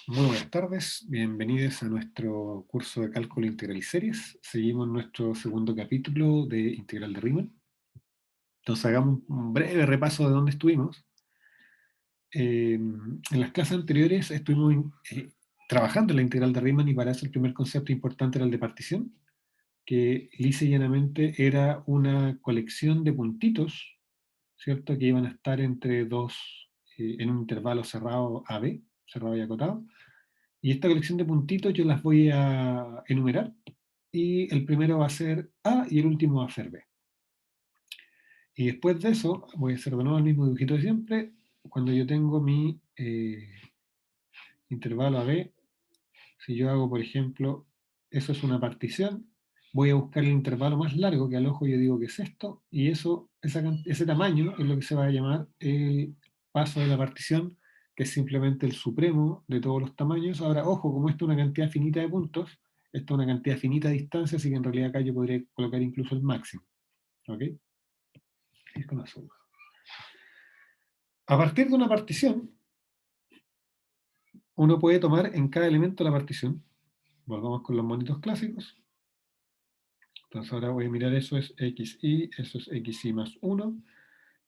Muy buenas tardes, bienvenidos a nuestro curso de cálculo integral y series. Seguimos nuestro segundo capítulo de integral de Riemann. Entonces hagamos un breve repaso de dónde estuvimos. En las clases anteriores estuvimos trabajando en la integral de Riemann y para eso el primer concepto importante era el de partición, que lisa y llanamente era una colección de puntitos, ¿cierto? Que iban a estar entre dos, en un intervalo cerrado AB, cerrado y acotado. Y esta colección de puntitos yo las voy a enumerar. Y el primero va a ser A y el último va a ser B. Y después de eso, voy a hacer de nuevo el mismo dibujito de siempre. Cuando yo tengo mi intervalo AB, si yo hago, por ejemplo, eso es una partición, voy a buscar el intervalo más largo que al ojo yo digo que es esto, y eso, ese tamaño es lo que se va a llamar el paso de la partición, que es simplemente el supremo de todos los tamaños. Ahora, ojo, como esto es una cantidad finita de puntos, esto es una cantidad finita de distancia, así que en realidad acá yo podría colocar incluso el máximo. ¿Ok? Es con la suma. A partir de una partición, uno puede tomar en cada elemento la partición. Volvamos con los monitos clásicos. Entonces ahora voy a mirar, eso es xy, eso es xy más 1.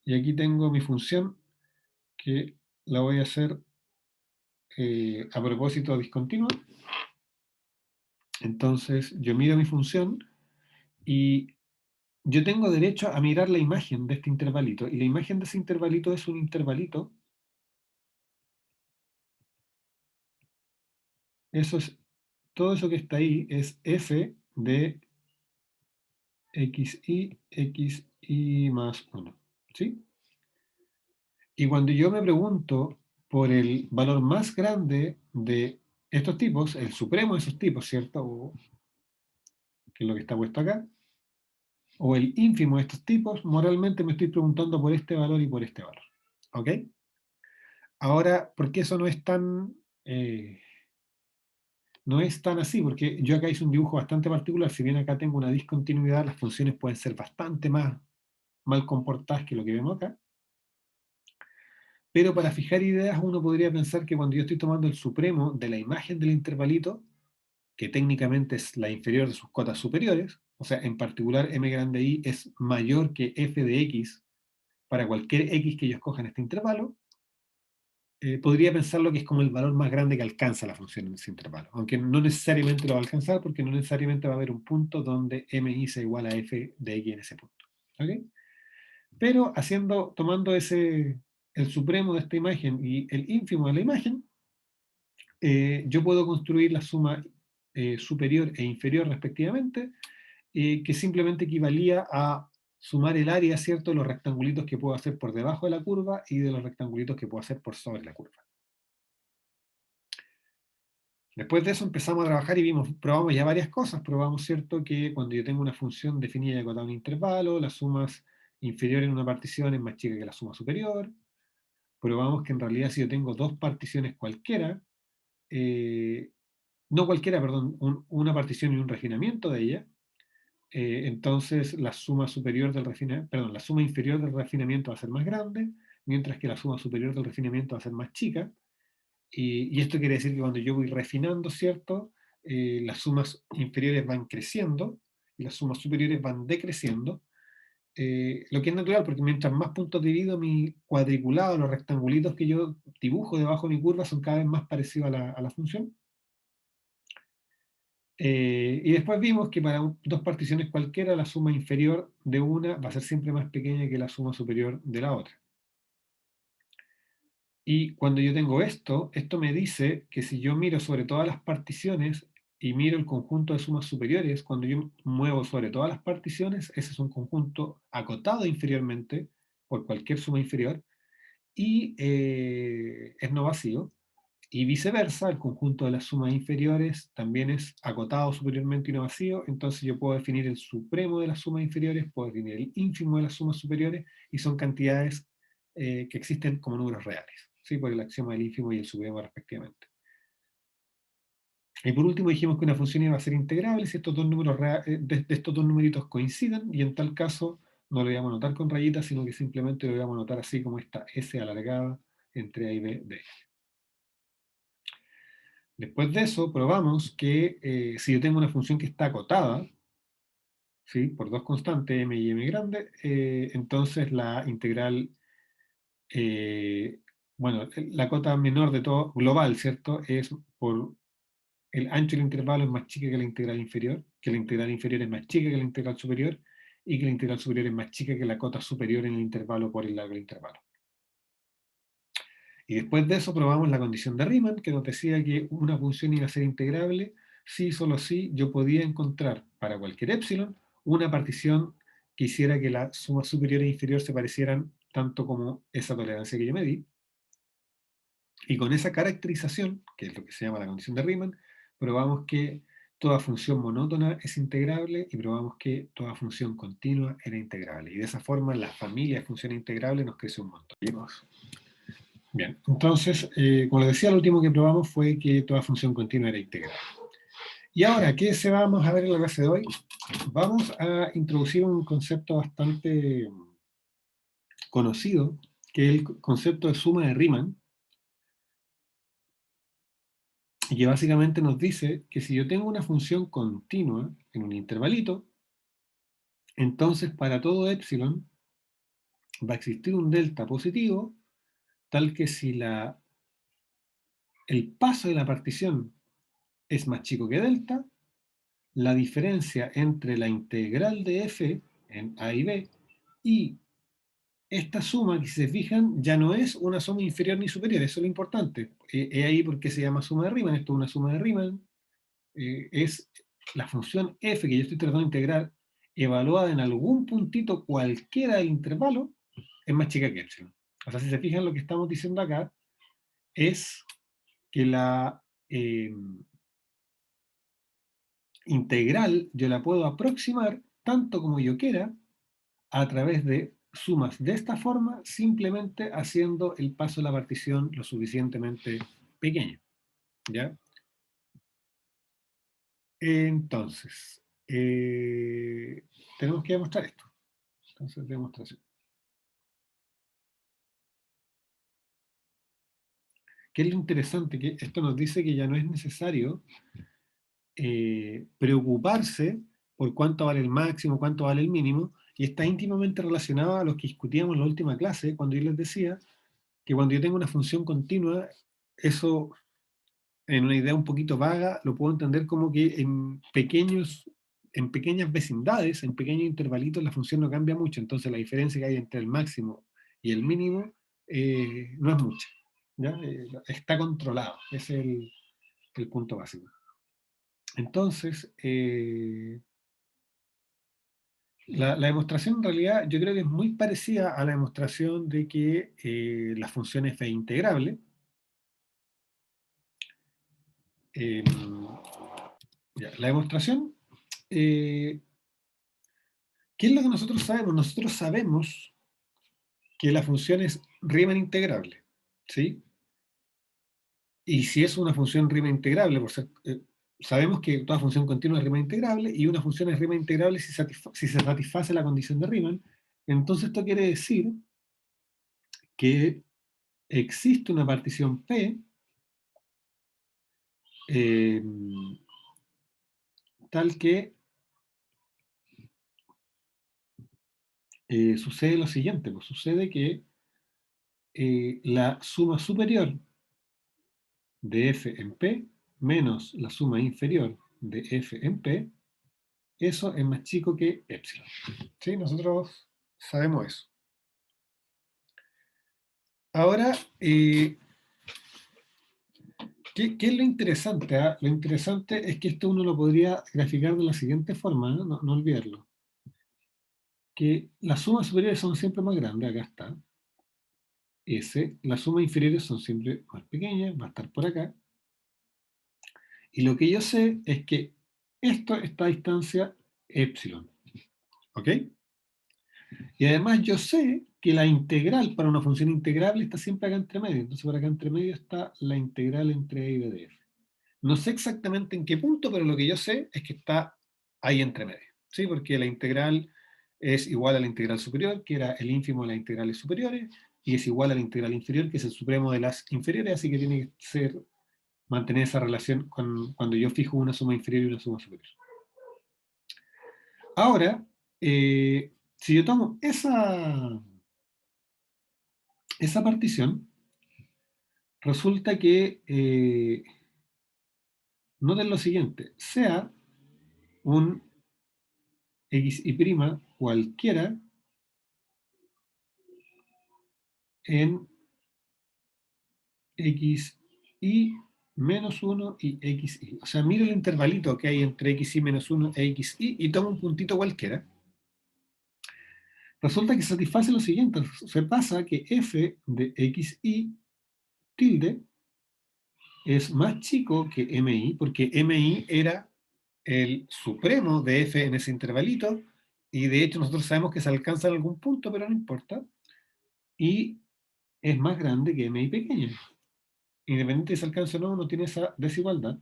Y aquí tengo mi función que la voy a hacer a propósito discontinua. Entonces yo miro mi función y yo tengo derecho a mirar la imagen de este intervalito. Y la imagen de ese intervalito es un intervalito. Eso es, todo eso que está ahí es f de xy más 1. ¿Sí? Y cuando yo me pregunto por el valor más grande de estos tipos, el supremo de esos tipos, ¿cierto? O, que es lo que está puesto acá, o el ínfimo de estos tipos, moralmente me estoy preguntando por este valor y por este valor. ¿Ok? Ahora, ¿por qué eso no es tan así? Porque yo acá hice un dibujo bastante particular. Si bien acá tengo una discontinuidad, las funciones pueden ser bastante más mal comportadas que lo que vemos acá. Pero para fijar ideas, uno podría pensar que cuando yo estoy tomando el supremo de la imagen del intervalito, que técnicamente es la inferior de sus cotas superiores, o sea, en particular m grande i es mayor que f de x para cualquier x que yo escoja en este intervalo, podría pensarlo que es como el valor más grande que alcanza la función en ese intervalo, aunque no necesariamente lo va a alcanzar porque no necesariamente va a haber un punto donde mi sea igual a f de x en ese punto. ¿Okay? Pero tomando el supremo de esta imagen y el ínfimo de la imagen, yo puedo construir la suma superior e inferior respectivamente, que simplemente equivalía a sumar el área, ¿cierto?, de los rectangulitos que puedo hacer por debajo de la curva y de los rectangulitos que puedo hacer por sobre la curva. Después de eso empezamos a trabajar y probamos ya varias cosas. Probamos, ¿cierto?, que cuando yo tengo una función definida y acotada en un intervalo, las sumas inferiores en una partición es más chica que la suma superior. Probamos que en realidad si yo tengo dos particiones cualquiera, no cualquiera, perdón, una partición y un refinamiento de ella, entonces la suma superior del refinamiento, perdón, la suma inferior del refinamiento va a ser más grande, mientras que la suma superior del refinamiento va a ser más chica. Y esto quiere decir que cuando yo voy refinando, ¿cierto? Las sumas inferiores van creciendo y las sumas superiores van decreciendo. Lo que es natural, porque mientras más puntos divido, mi cuadriculado, los rectangulitos que yo dibujo debajo de mi curva son cada vez más parecidos a la función. Y después vimos que para dos particiones cualquiera, la suma inferior de una va a ser siempre más pequeña que la suma superior de la otra. Y cuando yo tengo esto me dice que si yo miro sobre todas las particiones y miro el conjunto de sumas superiores, cuando yo muevo sobre todas las particiones, ese es un conjunto acotado inferiormente por cualquier suma inferior y es no vacío. Y viceversa, el conjunto de las sumas inferiores también es acotado superiormente y no vacío, entonces yo puedo definir el supremo de las sumas inferiores, puedo definir el ínfimo de las sumas superiores, y son cantidades que existen como números reales, ¿sí? Por el axioma del ínfimo y el supremo respectivamente. Y por último dijimos que una función iba a ser integrable si estos dos números de estos dos numeritos coinciden, y en tal caso no lo íbamos a anotar con rayitas, sino que simplemente lo íbamos a anotar así como esta S alargada entre A y B de F. Después de eso, probamos que si yo tengo una función que está acotada, ¿sí? Por dos constantes, m y m grande, entonces la integral, eh, bueno, la cota menor de todo, global, ¿cierto? Es por el ancho del intervalo es más chica que la integral inferior, que la integral inferior es más chica que la integral superior, y que la integral superior es más chica que la cota superior en el intervalo por el largo del intervalo. Y después de eso probamos la condición de Riemann, que nos decía que una función iba a ser integrable si, solo si, yo podía encontrar para cualquier epsilon una partición que hiciera que la suma superior e inferior se parecieran tanto como esa tolerancia que yo me di. Y con esa caracterización, que es lo que se llama la condición de Riemann, probamos que toda función monótona es integrable y probamos que toda función continua era integrable. Y de esa forma la familia de funciones integrables nos crece un montón. Bien, entonces, como les decía, lo último que probamos fue que toda función continua era integrable. Y ahora, ¿qué se vamos a ver en la clase de hoy? Vamos a introducir un concepto bastante conocido, que es el concepto de suma de Riemann, y que básicamente nos dice que si yo tengo una función continua en un intervalito, entonces para todo epsilon va a existir un delta positivo, tal que si el paso de la partición es más chico que delta, la diferencia entre la integral de f en a y b y esta suma, que si se fijan, ya no es una suma inferior ni superior, eso es lo importante. Es ahí porque se llama suma de Riemann, esto es una suma de Riemann, es la función f que yo estoy tratando de integrar, evaluada en algún puntito cualquiera del intervalo, es más chica que epsilon. O sea, si se fijan, lo que estamos diciendo acá es que la integral yo la puedo aproximar tanto como yo quiera a través de sumas de esta forma, simplemente haciendo el paso de la partición lo suficientemente pequeño. ¿Ya? Entonces, tenemos que demostrar esto. Entonces, demostración. ¿Qué es lo interesante? Que esto nos dice que ya no es necesario preocuparse por cuánto vale el máximo, cuánto vale el mínimo, y está íntimamente relacionado a lo que discutíamos en la última clase, cuando yo les decía que cuando yo tengo una función continua, eso en una idea un poquito vaga, lo puedo entender como que en pequeñas vecindades, en pequeños intervalitos, la función no cambia mucho, entonces la diferencia que hay entre el máximo y el mínimo no es mucha, ¿ya? Está controlado, ese es el punto básico. Entonces, la demostración en realidad yo creo que es muy parecida a la demostración de que la función f es integrable. Eh, ya, la demostración, ¿qué es lo que nosotros sabemos? Nosotros sabemos que la función es Riemann integrable, ¿sí? Y si es una función Riemann integrable, sabemos que toda función continua es Riemann integrable y una función es Riemann integrable si se satisface la condición de Riemann. Entonces esto quiere decir que existe una partición P eh, tal que sucede lo siguiente, pues sucede que la suma superior de f en P menos la suma inferior de f en P, eso es más chico que epsilon. ¿Sí? Nosotros sabemos eso. Ahora, ¿qué es lo interesante? ¿Ah? Lo interesante es que esto uno lo podría graficar de la siguiente forma, ¿no? No olvidarlo. Que las sumas superiores son siempre más grandes, acá está. S, las sumas inferiores son siempre más pequeñas, va a estar por acá. Y lo que yo sé es que esto está a distancia epsilon. ¿Ok? Y además yo sé que la integral para una función integrable está siempre acá entre medio. Entonces por acá entre medio está la integral entre a y b de f. No sé exactamente en qué punto, pero lo que yo sé es que está ahí entre medio. ¿Sí? Porque la integral es igual a la integral superior, que era el ínfimo de las integrales superiores, y es igual a la integral inferior, que es el supremo de las inferiores, así que tiene que ser mantener esa relación cuando yo fijo una suma inferior y una suma superior. Ahora, si yo tomo esa partición, resulta que, noten lo siguiente, sea un xy' cualquiera en xy menos 1 y xy. O sea, miro el intervalito que hay entre xy menos 1 e xy y tomo un puntito cualquiera. Resulta que satisface lo siguiente, se pasa que f de xy tilde es más chico que mi, porque mi era el supremo de f en ese intervalito, y de hecho nosotros sabemos que se alcanza en algún punto, pero no importa, y es más grande que mi pequeño. Independiente de si alcanza o no, no tiene esa desigualdad,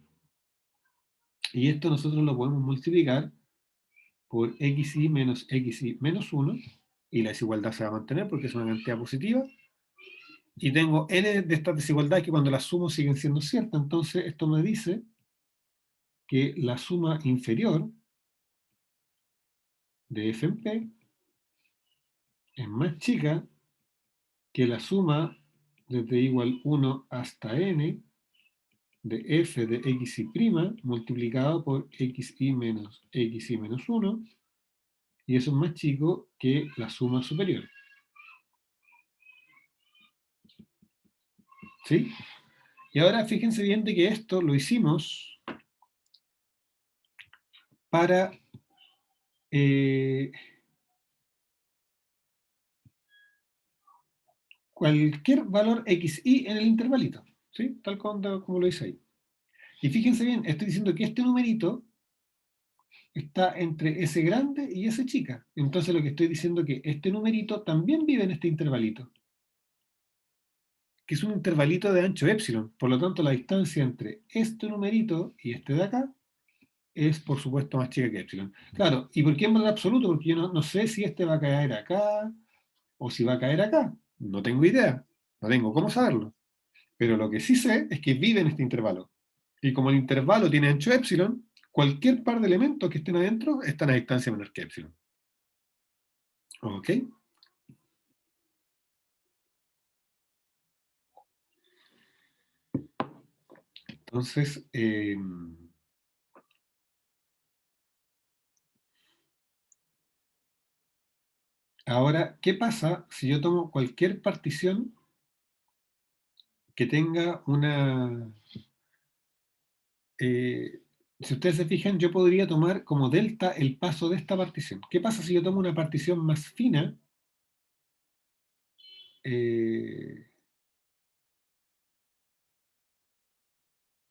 y esto nosotros lo podemos multiplicar por xy menos 1, y la desigualdad se va a mantener porque es una cantidad positiva, y tengo n de estas desigualdades que cuando las sumo siguen siendo ciertas. Entonces esto me dice que la suma inferior de f en p es más chica que la suma desde igual 1 hasta n de f de xy' multiplicado por xy menos 1, y eso es más chico que la suma superior. ¿Sí? Y ahora fíjense bien de que esto lo hicimos para cualquier valor xy en el intervalito, ¿sí? Tal como lo dice ahí. Y fíjense bien, estoy diciendo que este numerito está entre S grande y S chica. Entonces lo que estoy diciendo es que este numerito también vive en este intervalito, que es un intervalito de ancho epsilon. Por lo tanto, la distancia entre este numerito y este de acá es, por supuesto, más chica que epsilon. Claro, ¿y por qué en valor absoluto? Porque yo no sé si este va a caer acá o si va a caer acá. No tengo idea. No tengo cómo saberlo. Pero lo que sí sé es que vive en este intervalo. Y como el intervalo tiene ancho epsilon, cualquier par de elementos que estén adentro están a distancia menor que epsilon. ¿Ok? Entonces, ahora, ¿qué pasa si yo tomo cualquier partición que tenga una... si ustedes se fijan, yo podría tomar como delta el paso de esta partición. ¿Qué pasa si yo tomo una partición más fina? eh,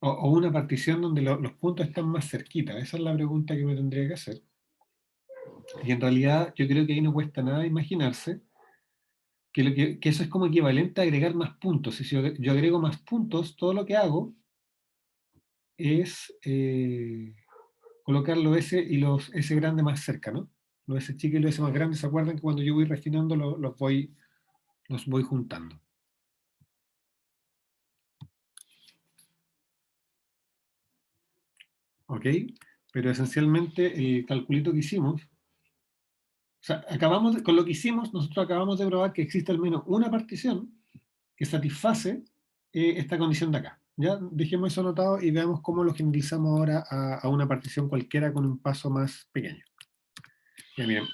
o una partición donde los puntos están más cerquita. Esa es la pregunta que me tendría que hacer. Y en realidad yo creo que ahí no cuesta nada imaginarse que eso es como equivalente a agregar más puntos. Si yo agrego más puntos, todo lo que hago es colocar los S y los S grandes más cerca, ¿no? Los S chicos y los S más grandes, ¿se acuerdan que cuando yo voy refinando los voy juntando? ¿Ok? Pero esencialmente el calculito que hicimos, o sea, con lo que hicimos, nosotros acabamos de probar que existe al menos una partición que satisface esta condición de acá. Ya dejemos eso anotado y veamos cómo lo generalizamos ahora a una partición cualquiera con un paso más pequeño. Ya miren,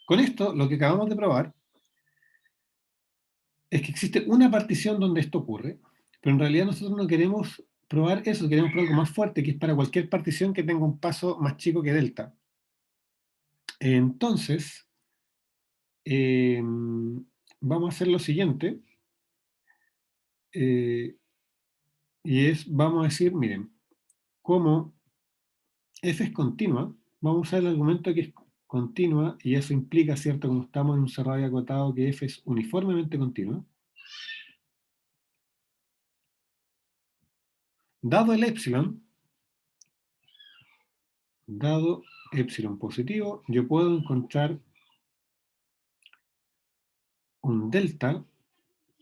con esto lo que acabamos de probar es que existe una partición donde esto ocurre, pero en realidad nosotros no queremos probar eso, queremos probar algo más fuerte, que es para cualquier partición que tenga un paso más chico que delta. Entonces, vamos a hacer lo siguiente, y vamos a decir, miren, como f es continua, vamos a usar el argumento que es continua, y eso implica, ¿cierto? Como estamos en un cerrado y acotado, que f es uniformemente continua. Dado el epsilon, dado epsilon positivo, yo puedo encontrar un delta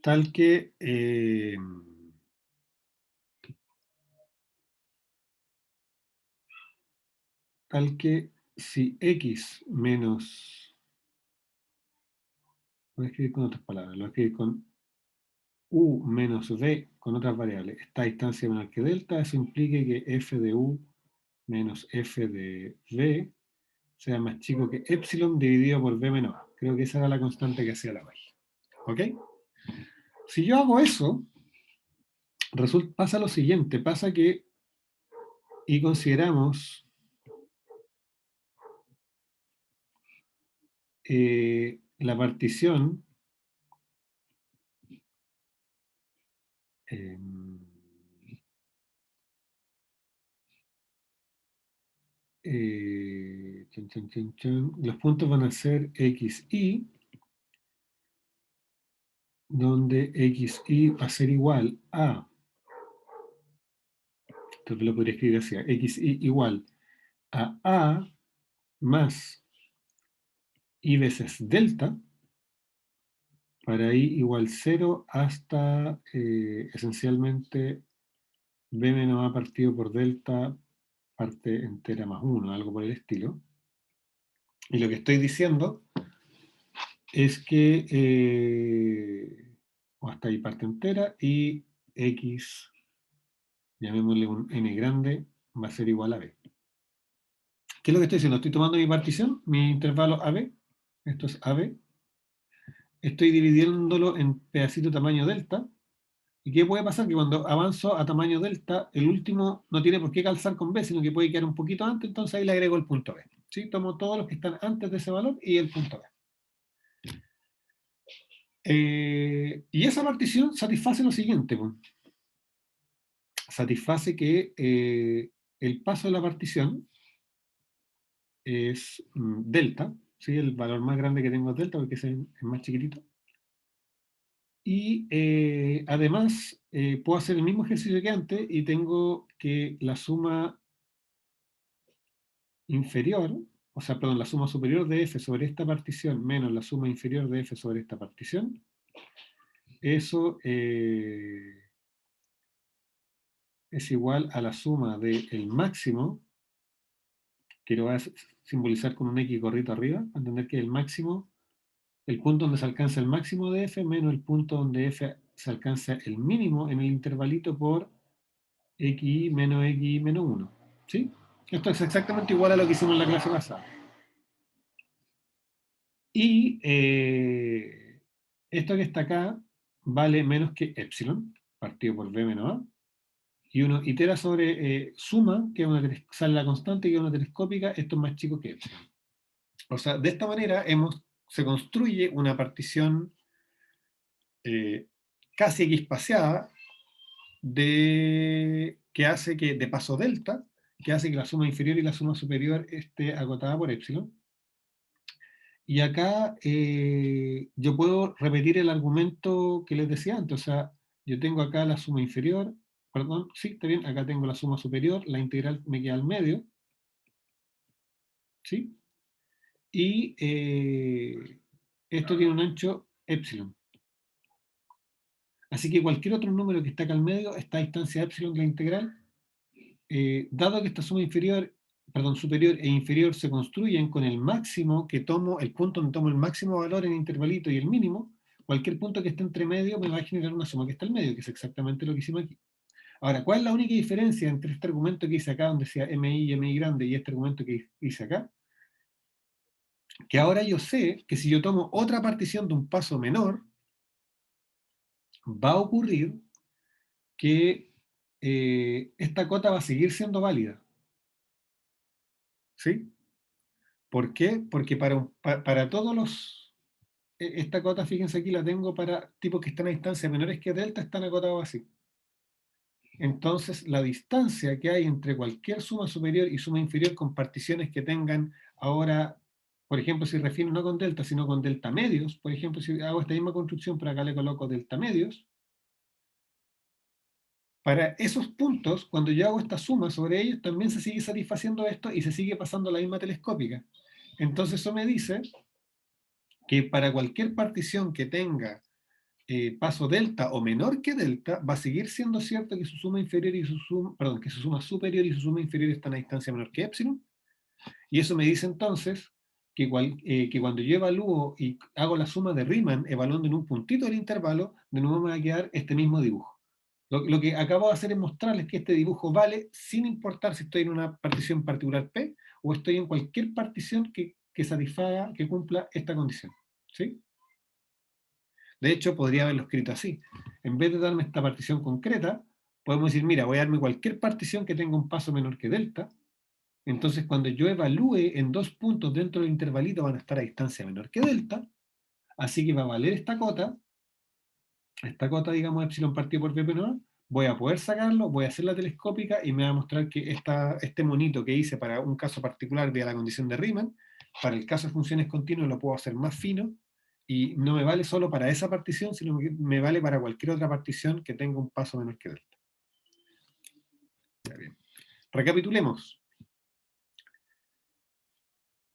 tal que tal que si x menos, voy a escribir con otras palabras, lo voy a escribir con u menos v con otras variables, esta distancia menor que delta, eso implique que f de u menos f de v sea más chico que epsilon dividido por v menos a. Creo que esa era la constante que hacía la magia. ¿Ok? Si yo hago eso, pasa lo siguiente, pasa que, y consideramos la partición eh, los puntos van a ser x, y, donde x, y va a ser igual a, entonces lo podría escribir así, x, y igual a más y veces delta, para i igual 0 hasta esencialmente b menos a partido por delta parte entera más 1, algo por el estilo. Y lo que estoy diciendo es que hasta ahí parte entera y x, llamémosle un n grande, va a ser igual a b. ¿Qué es lo que estoy diciendo? Estoy tomando mi partición, mi intervalo AB, esto es AB, estoy dividiéndolo en pedacito tamaño delta. ¿Y qué puede pasar? Que cuando avanzo a tamaño delta, el último no tiene por qué calzar con B, sino que puede quedar un poquito antes, entonces ahí le agrego el punto B. ¿Sí? Tomo todos los que están antes de ese valor y el punto B. Y esa partición satisface lo siguiente. Pues. Satisface que el paso de la partición es delta, ¿sí? El valor más grande que tengo es delta porque es más chiquitito. Y además puedo hacer el mismo ejercicio que antes y tengo que la suma inferior, o sea, perdón, la suma superior de f sobre esta partición menos la suma inferior de f sobre esta partición, eso es igual a la suma del máximo, que lo voy a simbolizar con un X gorrito arriba, para entender que el máximo, el punto donde se alcanza el máximo de f menos el punto donde f se alcanza el mínimo en el intervalito por x menos 1. ¿Sí? Esto es exactamente igual a lo que hicimos en la clase pasada. Y esto que está acá vale menos que epsilon, partido por b menos a. Y uno itera sobre suma, que es sale la constante, que es una telescópica, esto es más chico que epsilon. O sea, de esta manera se construye una partición casi equispaciada que hace que, de paso delta, que hace que la suma inferior y la suma superior esté acotada por epsilon. Y acá yo puedo repetir el argumento que les decía antes, o sea, yo tengo acá la suma inferior, perdón, sí, está bien, acá tengo la suma superior, la integral me queda al medio, ¿sí? Y esto tiene un ancho epsilon. Así que cualquier otro número que está acá al medio, esta distancia epsilon de la integral, dado que esta suma inferior, perdón, superior e inferior se construyen con el máximo que tomo, el punto donde tomo el máximo valor en el intervalito y el mínimo, cualquier punto que esté entre medio me va a generar una suma que está al medio, que es exactamente lo que hicimos aquí. Ahora, ¿cuál es la única diferencia entre este argumento que hice acá, donde decía MI y MI grande, y este argumento que hice acá? Que ahora yo sé que si yo tomo otra partición de un paso menor, va a ocurrir que esta cota va a seguir siendo válida. ¿Sí? ¿Por qué? Porque para todos los... Esta cota, fíjense aquí, la tengo para tipos que están a distancias menores que delta, están acotados así. Entonces, la distancia que hay entre cualquier suma superior y suma inferior con particiones que tengan ahora, por ejemplo, si refiero no con delta, sino con delta medios, por ejemplo, si hago esta misma construcción, pero acá le coloco delta medios, para esos puntos, cuando yo hago esta suma sobre ellos, también se sigue satisfaciendo esto y se sigue pasando la misma telescópica. Entonces eso me dice que para cualquier partición que tenga paso delta o menor que delta, va a seguir siendo cierto que su suma inferior y su suma, perdón, que su suma superior y su suma inferior están a distancia menor que epsilon, Y eso me dice entonces que cuando yo evalúo y hago la suma de Riemann, evaluando en un puntito del intervalo, de nuevo me va a quedar este mismo dibujo. Lo que acabo de hacer es mostrarles que este dibujo vale sin importar si estoy en una partición particular P o estoy en cualquier partición que satisfaga, que cumpla esta condición. ¿Sí? De hecho, podría haberlo escrito así. En vez de darme esta partición concreta, podemos decir, mira, voy a darme cualquier partición que tenga un paso menor que delta. Entonces, cuando yo evalúe en 2 puntos dentro del intervalito, van a estar a distancia menor que delta. Así que va a valer esta cota, digamos, epsilon partido por b menor. Voy a poder sacarlo, voy a hacer la telescópica y me va a mostrar que este monito que hice para un caso particular vía la condición de Riemann, para el caso de funciones continuas lo puedo hacer más fino y no me vale solo para esa partición, sino que me vale para cualquier otra partición que tenga un paso menor que delta. Ya bien. Recapitulemos.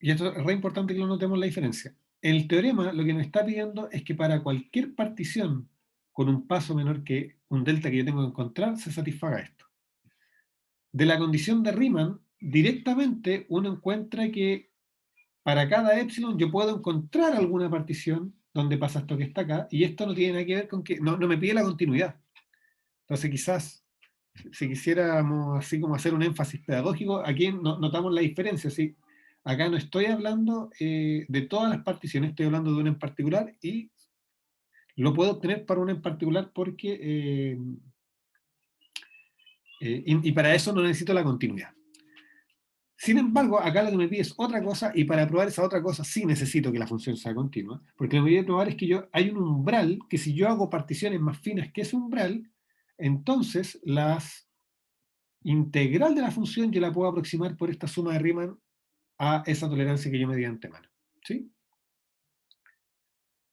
Y esto es re importante que lo notemos la diferencia. El teorema lo que nos está pidiendo es que para cualquier partición con un paso menor que un delta que yo tengo que encontrar, se satisfaga esto. De la condición de Riemann, directamente uno encuentra que para cada epsilon yo puedo encontrar alguna partición donde pasa esto que está acá, y esto no tiene nada que ver con que no me pide la continuidad. Entonces quizás, si quisiéramos así como hacer un énfasis pedagógico, aquí notamos la diferencia. ¿Sí? Acá no estoy hablando de todas las particiones, estoy hablando de una en particular, y lo puedo obtener para una en particular porque... y para eso no necesito la continuidad. Sin embargo, acá lo que me pide es otra cosa, y para probar esa otra cosa sí necesito que la función sea continua, porque lo que voy a probar es que hay un umbral, que si yo hago particiones más finas que ese umbral, entonces la integral de la función yo la puedo aproximar por esta suma de Riemann a esa tolerancia que yo me di de antemano. ¿Sí?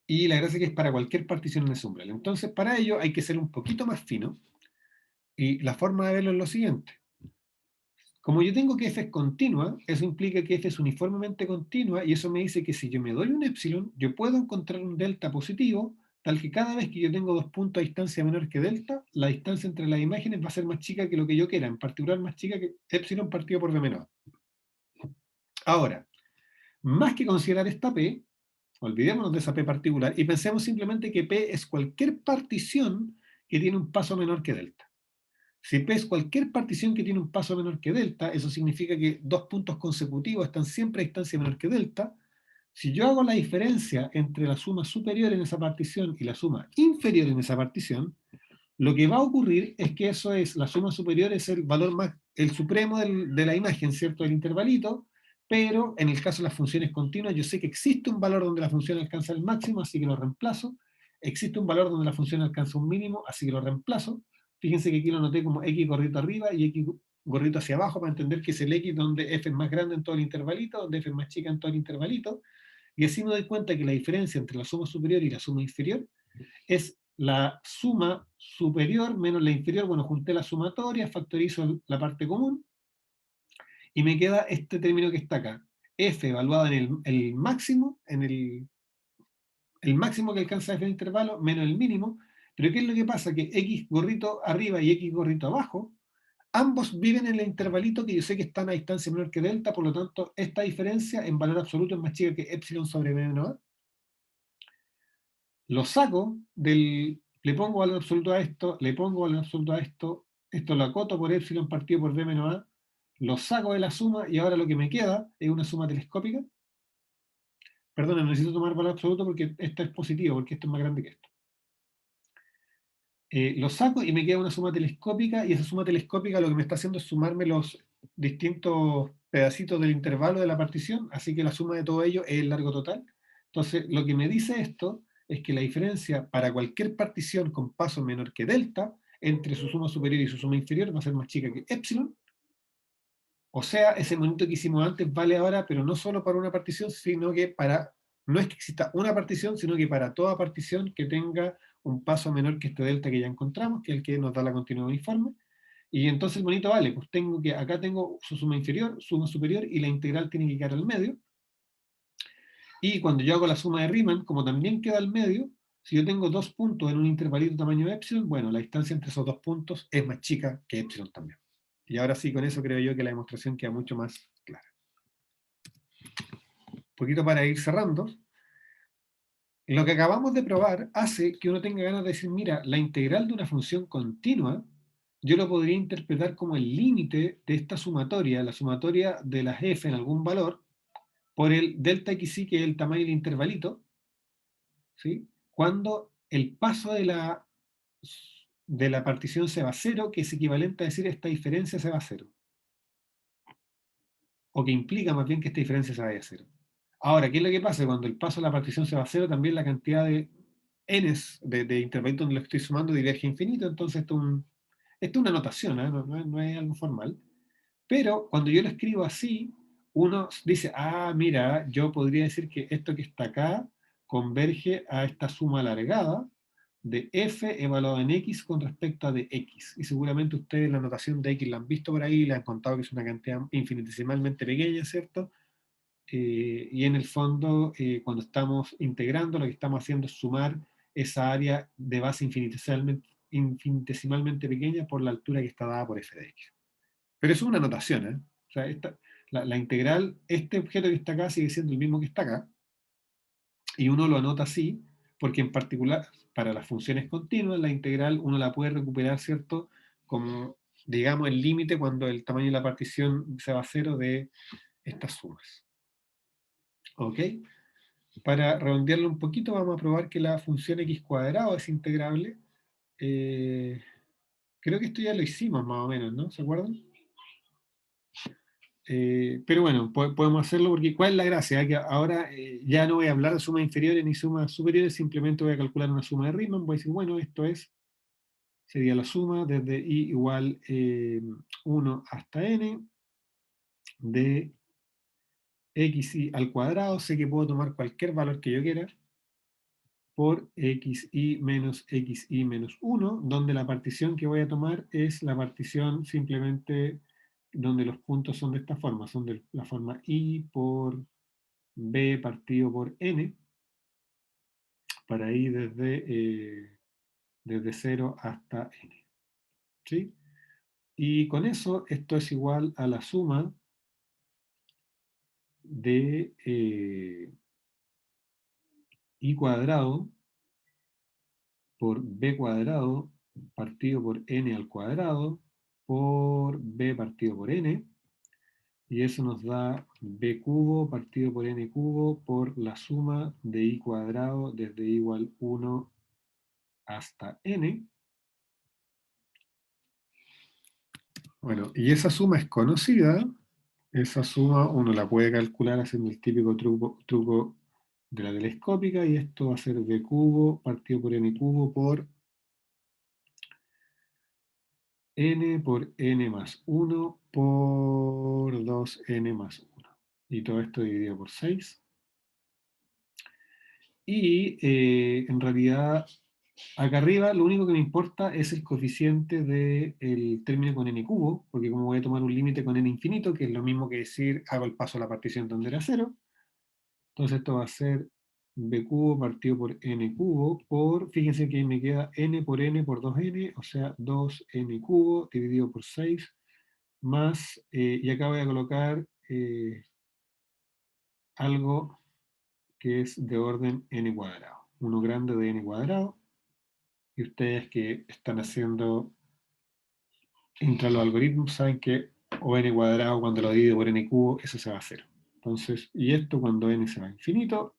Y la gracia es que es para cualquier partición en ese umbral. Entonces, para ello hay que ser un poquito más fino, y la forma de verlo es lo siguiente. Como yo tengo que f es continua, eso implica que f es uniformemente continua, y eso me dice que si yo me doy un epsilon, yo puedo encontrar un delta positivo, tal que cada vez que yo tengo 2 puntos a distancia menor que delta, la distancia entre las imágenes va a ser más chica que lo que yo quiera, en particular más chica que epsilon partido por b menor. Ahora, más que considerar esta p, olvidémonos de esa p particular y pensemos simplemente que p es cualquier partición que tiene un paso menor que delta. Si P es cualquier partición que tiene un paso menor que delta, eso significa que 2 puntos consecutivos están siempre a distancia menor que delta. Si yo hago la diferencia entre la suma superior en esa partición y la suma inferior en esa partición, lo que va a ocurrir es que eso es, la suma superior es el valor más, el supremo de la imagen, ¿cierto? Del intervalito, pero en el caso de las funciones continuas, yo sé que existe un valor donde la función alcanza el máximo, así que lo reemplazo. Existe un valor donde la función alcanza un mínimo, así que lo reemplazo. Fíjense que aquí lo noté como x gorrito arriba y x gorrito hacia abajo para entender que es el x donde f es más grande en todo el intervalito, donde f es más chica en todo el intervalito. Y así me doy cuenta que la diferencia entre la suma superior y la suma inferior es la suma superior menos la inferior. Bueno, junté la sumatoria, factorizo la parte común, y me queda este término que está acá. F evaluado en el máximo, el máximo que alcanza f en el intervalo, menos el mínimo. Pero ¿qué es lo que pasa? Que x gorrito arriba y x gorrito abajo, ambos viven en el intervalito que yo sé que están a distancia menor que delta, por lo tanto, esta diferencia en valor absoluto es más chica que epsilon sobre b menos a. Lo saco le pongo valor absoluto a esto, le pongo valor absoluto a esto lo acoto por epsilon partido por b menos a, lo saco de la suma, y ahora lo que me queda es una suma telescópica. Perdón, necesito tomar valor absoluto porque esto es positivo, porque esto es más grande que esto. Lo saco y me queda una suma telescópica, y esa suma telescópica lo que me está haciendo es sumarme los distintos pedacitos del intervalo de la partición, así que la suma de todo ello es el largo total. Entonces, lo que me dice esto es que la diferencia para cualquier partición con paso menor que delta, entre su suma superior y su suma inferior, va a ser más chica que epsilon. O sea, ese monito que hicimos antes vale ahora, pero no solo para una partición, sino que no es que exista una partición, sino que para toda partición que tenga un paso menor que este delta que ya encontramos, que es el que nos da la continuidad uniforme. Y entonces el monito vale, pues acá tengo su suma inferior, suma superior, y la integral tiene que quedar al medio. Y cuando yo hago la suma de Riemann, como también queda al medio, si yo tengo 2 puntos en un intervalito tamaño epsilon, bueno, la distancia entre esos 2 puntos es más chica que epsilon también. Y ahora sí, con eso creo yo que la demostración queda mucho más clara. un poquito para ir cerrando, lo que acabamos de probar hace que uno tenga ganas de decir, mira, la integral de una función continua, yo lo podría interpretar como el límite de esta sumatoria, la sumatoria de las f en algún valor, por el delta xi, que es el tamaño del intervalito, ¿sí? Cuando el paso de la partición se va a cero, que es equivalente a decir esta diferencia se va a cero. O que implica más bien que esta diferencia se vaya a cero. Ahora, ¿qué es lo que pasa? Cuando el paso de la partición se va a cero, también la cantidad de n's de intervalitos donde lo estoy sumando diverge infinito, entonces esto es una notación, ¿eh? No es algo formal. Pero cuando yo lo escribo así, uno dice, ah, mira, yo podría decir que esto que está acá converge a esta suma alargada de f evaluado en x con respecto a de x. Y seguramente ustedes la notación de x la han visto por ahí, le han contado que es una cantidad infinitesimalmente pequeña, ¿cierto? Y en el fondo, cuando estamos integrando, lo que estamos haciendo es sumar esa área de base infinitesimalmente pequeña por la altura que está dada por f de x. Pero eso es una notación, ¿eh? O sea, la integral, este objeto que está acá sigue siendo el mismo que está acá, y uno lo anota así, porque en particular, para las funciones continuas, la integral uno la puede recuperar, ¿cierto? Como, digamos, el límite cuando el tamaño de la partición se va a cero de estas sumas. ¿Ok? Para redondearlo un poquito, vamos a probar que la función x cuadrado es integrable. Creo que esto ya lo hicimos más o menos, ¿no? ¿Se acuerdan? Pero bueno, podemos hacerlo porque ¿cuál es la gracia? Que ahora ya no voy a hablar de sumas inferiores ni sumas superiores, simplemente voy a calcular una suma de Riemann. Voy a decir, bueno, sería la suma desde i igual 1 hasta n de xi al cuadrado. Sé que puedo tomar cualquier valor que yo quiera por xi menos 1, donde la partición que voy a tomar es la partición simplemente donde los puntos son de esta forma, son de la forma i por b partido por n, para ir desde 0 hasta n. ¿Sí? Y con eso, esto es igual a la suma de i cuadrado por b cuadrado partido por n al cuadrado por b partido por n, y eso nos da b cubo partido por n cubo por la suma de i cuadrado desde i igual 1 hasta n. Bueno, y esa suma es conocida. Esa suma uno la puede calcular haciendo el típico truco de la telescópica, y esto va a ser b cubo partido por n cubo por n más 1 por 2n más 1. Y todo esto dividido por 6. Y en realidad, acá arriba lo único que me importa es el coeficiente del término con n cubo, porque como voy a tomar un límite con n infinito, que es lo mismo que decir hago el paso a la partición donde era 0, entonces esto va a ser b cubo partido por n cubo por, fíjense que me queda n por 2n, o sea, 2n cubo dividido por 6, más, y acá voy a colocar algo que es de orden n cuadrado, uno grande de n cuadrado, y ustedes que están haciendo entre los algoritmos saben que o n cuadrado cuando lo divido por n cubo, eso se va a cero. Entonces, y esto cuando n se va a infinito,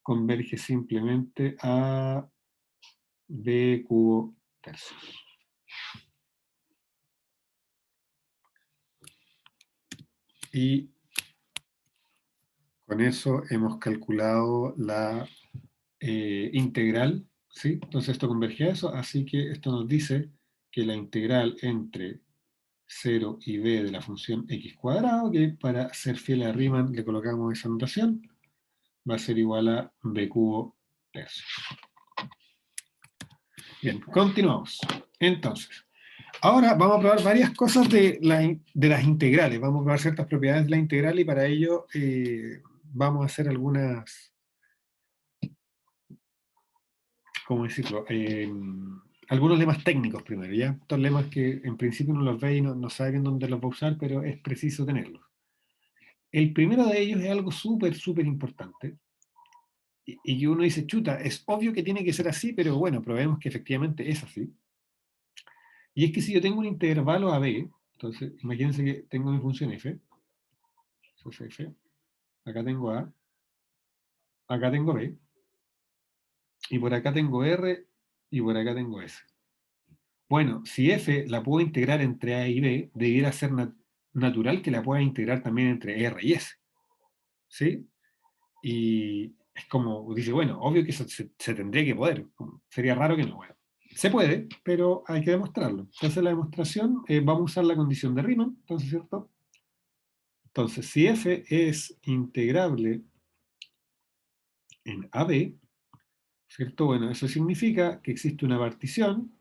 converge simplemente a b cubo tercios. Y con eso hemos calculado la integral, ¿sí? Entonces esto converge a eso, así que esto nos dice que la integral entre 0 y b de la función x cuadrado, que para ser fiel a Riemann le colocamos esa notación, va a ser igual a b cubo tercios. Bien, continuamos. Entonces, ahora vamos a probar varias cosas de las integrales. Vamos a probar ciertas propiedades de la integral, y para ello vamos a hacer ¿cómo decirlo? Algunos lemas técnicos primero, ¿ya? Estos lemas que en principio no los ve y no sabe bien dónde los va a usar, pero es preciso tenerlos. El primero de ellos es algo súper, súper importante, y que uno dice, chuta, es obvio que tiene que ser así, pero bueno, probemos que efectivamente es así. Y es que si yo tengo un intervalo AB, entonces imagínense que tengo mi función f, eso es f, acá tengo A, acá tengo B, y por acá tengo R, y por acá tengo S. Bueno, si f la puedo integrar entre A y B, debiera ser natural que la pueda integrar también entre R y S. ¿Sí? Y es como, dice, bueno, obvio que eso se tendría que poder. Sería raro que no. Bueno, se puede, pero hay que demostrarlo. Entonces la demostración, vamos a usar la condición de Riemann, entonces, ¿cierto? Entonces, si f es integrable en AB, ¿cierto? Bueno, eso significa que existe una partición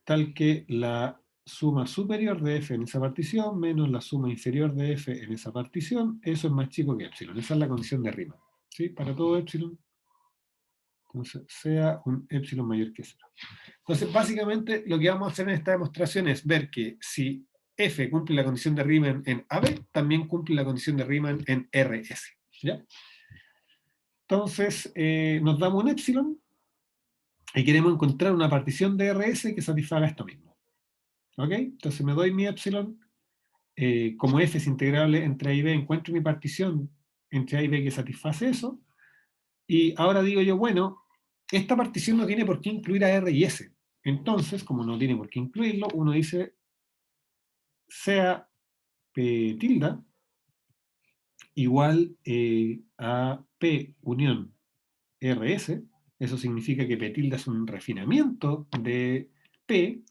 tal que la suma superior de f en esa partición menos la suma inferior de f en esa partición, eso es más chico que epsilon. Esa es la condición de Riemann. ¿Sí? Para todo epsilon, entonces sea un epsilon mayor que 0. Entonces, básicamente, lo que vamos a hacer en esta demostración es ver que si f cumple la condición de Riemann en AB, también cumple la condición de Riemann en RS. ¿Ya? Entonces, nos damos un epsilon y queremos encontrar una partición de RS que satisfaga esto mismo. ¿Ok? Entonces me doy mi epsilon. Como f es integrable entre a y b, encuentro mi partición entre a y b que satisface eso. Y ahora digo yo, bueno, esta partición no tiene por qué incluir a R y S. Entonces, como no tiene por qué incluirlo, uno dice sea P tilde igual a P unión RS. Eso significa que P tilde es un refinamiento de P,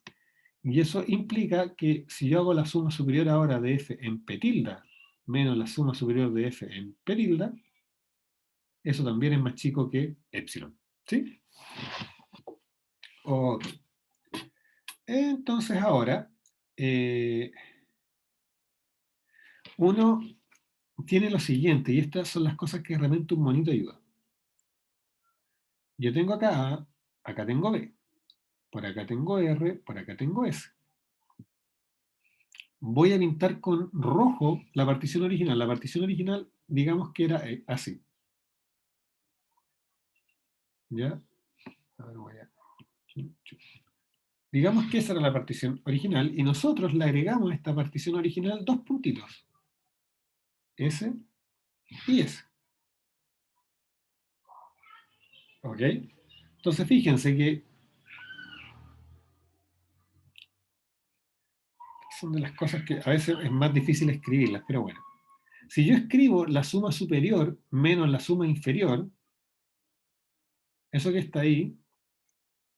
y eso implica que si yo hago la suma superior ahora de F en P tilde menos la suma superior de F en P tilde, eso también es más chico que epsilon. ¿Sí? Ok. Entonces ahora, eh, uno tiene lo siguiente, y estas son las cosas que realmente un monito ayuda. Yo tengo acá A, acá tengo B, por acá tengo R, por acá tengo S. Voy a pintar con rojo la partición original. La partición original, digamos que era así. ¿Ya? A ver, voy a... Digamos que esa era la partición original, y nosotros le agregamos a esta partición original dos puntitos. S y S. ¿Ok? Entonces fíjense que son de las cosas que a veces es más difícil escribirlas, pero bueno. Si yo escribo la suma superior menos la suma inferior, eso que está ahí,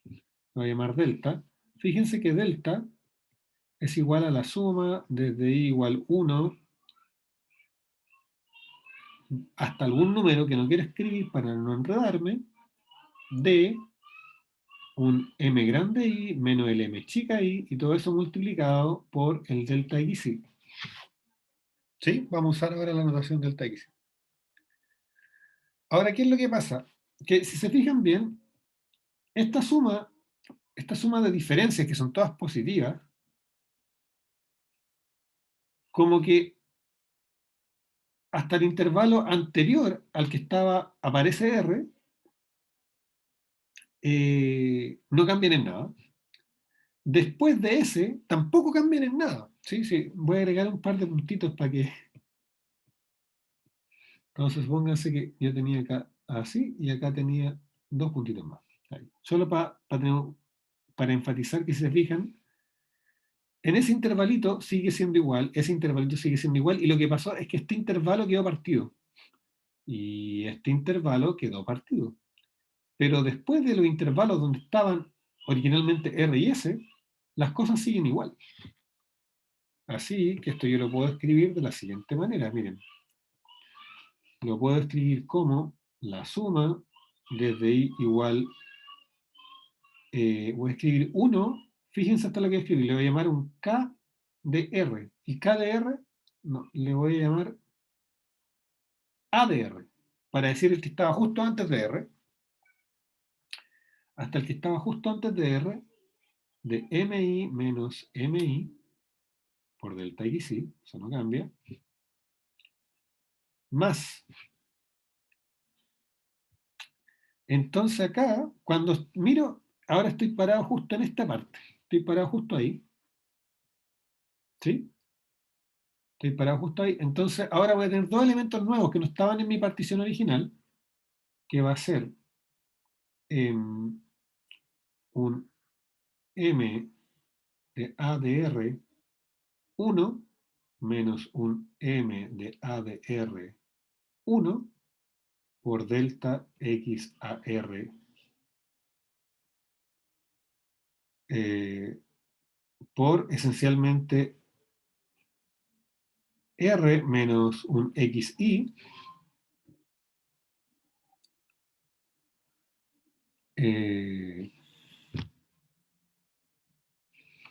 lo voy a llamar delta, fíjense que delta es igual a la suma desde i igual 1 hasta algún número que no quiero escribir para no enredarme, de un m grande I menos el m chica I, y todo eso multiplicado por el delta xi. ¿Sí? Vamos a usar ahora la notación delta xi. Ahora, ¿qué es lo que pasa? Que si se fijan bien, esta suma de diferencias, que son todas positivas, como que hasta el intervalo anterior al que aparece R, no cambian en nada. Después de ese, tampoco cambian en nada. ¿Sí? Sí, voy a agregar un par de puntitos para que... Entonces, pónganse que yo tenía acá así, y acá tenía dos puntitos más. Ahí. Solo para enfatizar que si se fijan, en ese intervalito sigue siendo igual, ese intervalito sigue siendo igual, y lo que pasó es que este intervalo quedó partido. Y este intervalo quedó partido. Pero después de los intervalos donde estaban originalmente R y S, las cosas siguen igual. Así que esto yo lo puedo escribir de la siguiente manera, miren. Lo puedo escribir como la suma desde i igual, voy a escribir 1, fíjense hasta lo que voy a escribir, le voy a llamar un K de R. Y K de R, no, le voy a llamar A de R, para decir el que estaba justo antes de R, hasta el que estaba justo antes de R, de MI menos MI, por delta XY, eso no cambia, más. Entonces acá, cuando miro, ahora estoy parado justo en esta parte. Estoy parado justo ahí. ¿Sí? Estoy parado justo ahí. Entonces ahora voy a tener dos elementos nuevos que no estaban en mi partición original, que va a ser un M de ADR 1 menos un M de ADR 1 por delta XAR por esencialmente R menos un XI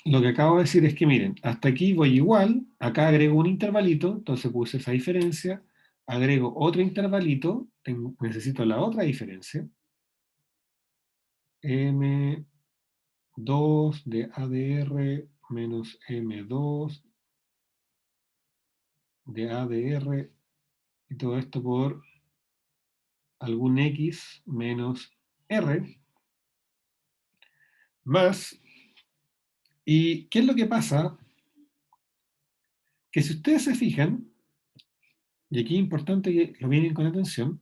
lo que acabo de decir es que miren, hasta aquí voy igual, acá agrego un intervalito, entonces puse esa diferencia, agrego otro intervalito, necesito la otra diferencia, M2 de ADR menos M2 de ADR, y todo esto por algún X menos R, más, ¿y qué es lo que pasa? Que si ustedes se fijan, y aquí es importante que lo miren con atención,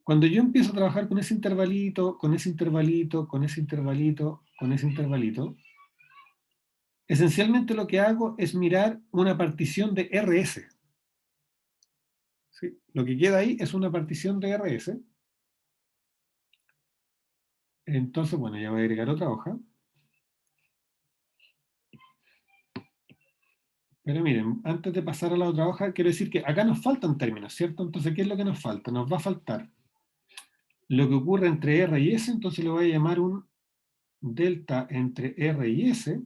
cuando yo empiezo a trabajar con ese intervalito, con ese intervalito, con ese intervalito, con ese intervalito, esencialmente lo que hago es mirar una partición de RS. ¿Sí? Lo que queda ahí es una partición de RS. Entonces, bueno, ya voy a agregar otra hoja. Pero miren, antes de pasar a la otra hoja, quiero decir que acá nos faltan términos, ¿cierto? Entonces, ¿qué es lo que nos falta? Nos va a faltar lo que ocurre entre R y S, entonces le voy a llamar un delta entre R y S,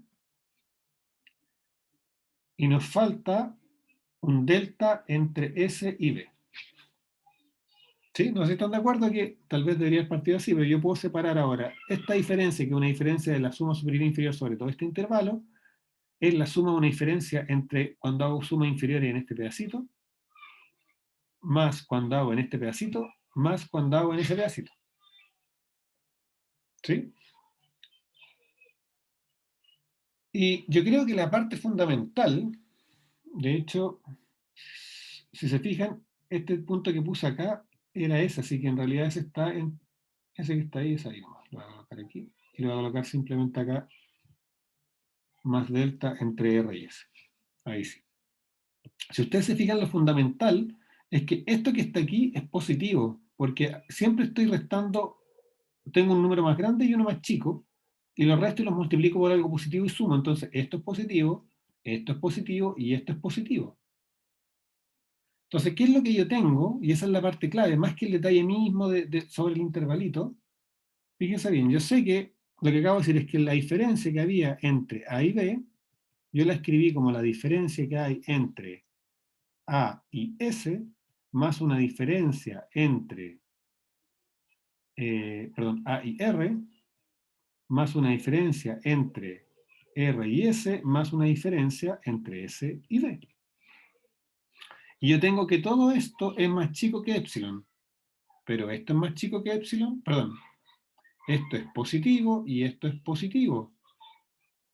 y nos falta un delta entre S y B. ¿Sí? No sé si están de acuerdo que tal vez debería partir así, pero yo puedo separar ahora esta diferencia, que es una diferencia de la suma superior e inferior sobre todo este intervalo, es la suma de una diferencia entre cuando hago suma inferior en este pedacito, más cuando hago en este pedacito, más cuando hago en ese pedacito. ¿Sí? Y yo creo que la parte fundamental, de hecho, si se fijan, este punto que puse acá era ese, así que en realidad ese está en, ese que está ahí es ahí nomás. Lo voy a colocar aquí y lo voy a colocar simplemente acá, más delta entre R y S. Ahí sí. Si ustedes se fijan, lo fundamental es que esto que está aquí es positivo, porque siempre estoy restando, tengo un número más grande y uno más chico, y los resto y los multiplico por algo positivo y sumo. Entonces, esto es positivo y esto es positivo. Entonces, ¿qué es lo que yo tengo? Y esa es la parte clave, más que el detalle mismo sobre el intervalito. Fíjense bien, yo sé que lo que acabo de decir es que la diferencia que había entre A y B, yo la escribí como la diferencia que hay entre A y S, más una diferencia entre, perdón, A y R, más una diferencia entre R y S, más una diferencia entre S y B. Y yo tengo que todo esto es más chico que epsilon, pero esto es más chico que epsilon, perdón, esto es positivo y esto es positivo.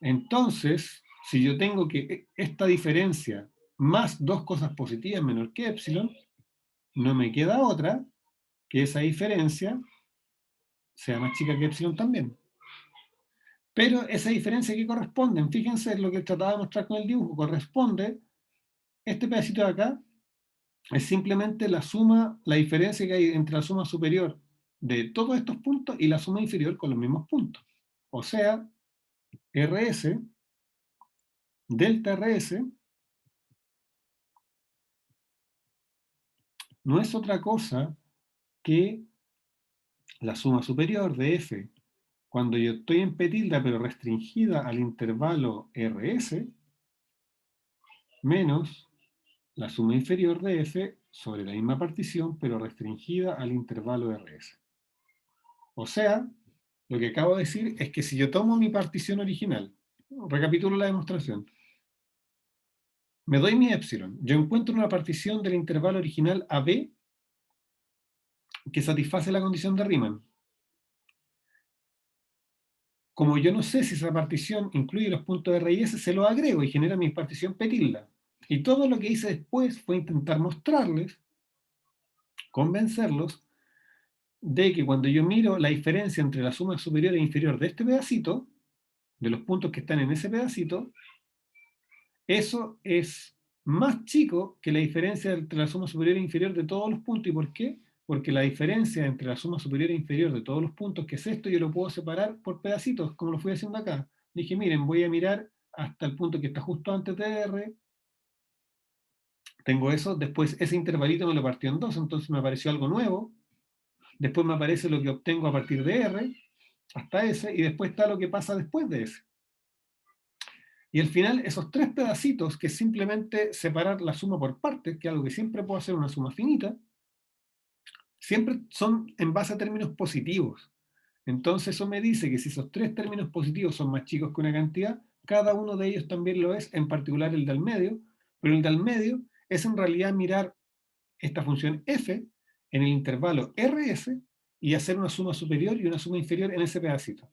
Entonces, si yo tengo que esta diferencia más dos cosas positivas menor que epsilon, no me queda otra que esa diferencia sea más chica que epsilon también. Pero esa diferencia que corresponde, fíjense en lo que trataba de mostrar con el dibujo, corresponde, este pedacito de acá es simplemente la suma, la diferencia que hay entre la suma superior de todos estos puntos y la suma inferior con los mismos puntos. O sea, RS, delta RS, no es otra cosa que la suma superior de F cuando yo estoy en P tilde pero restringida al intervalo RS menos la suma inferior de F sobre la misma partición pero restringida al intervalo RS. O sea, lo que acabo de decir es que si yo tomo mi partición original, recapitulo la demostración, me doy mi epsilon. Yo encuentro una partición del intervalo original AB que satisface la condición de Riemann. Como yo no sé si esa partición incluye los puntos R y S, se los agrego y genera mi partición P tilde. Y todo lo que hice después fue intentar mostrarles, convencerlos, de que cuando yo miro la diferencia entre la suma superior e inferior de este pedacito, de los puntos que están en ese pedacito, eso es más chico que la diferencia entre la suma superior e inferior de todos los puntos. ¿Y por qué? Porque la diferencia entre la suma superior e inferior de todos los puntos, que es esto, yo lo puedo separar por pedacitos, como lo fui haciendo acá. Dije, miren, voy a mirar hasta el punto que está justo antes de R. Tengo eso, después ese intervalito me lo partió en dos, entonces me apareció algo nuevo. Después me aparece lo que obtengo a partir de R, hasta S, y después está lo que pasa después de S. Y al final, esos tres pedacitos, que es simplemente separar la suma por partes, que es algo que siempre puedo hacer una suma finita, siempre son en base a términos positivos. Entonces eso me dice que si esos tres términos positivos son más chicos que una cantidad, cada uno de ellos también lo es, en particular el del medio, pero el del medio es en realidad mirar esta función f en el intervalo rs y hacer una suma superior y una suma inferior en ese pedacito.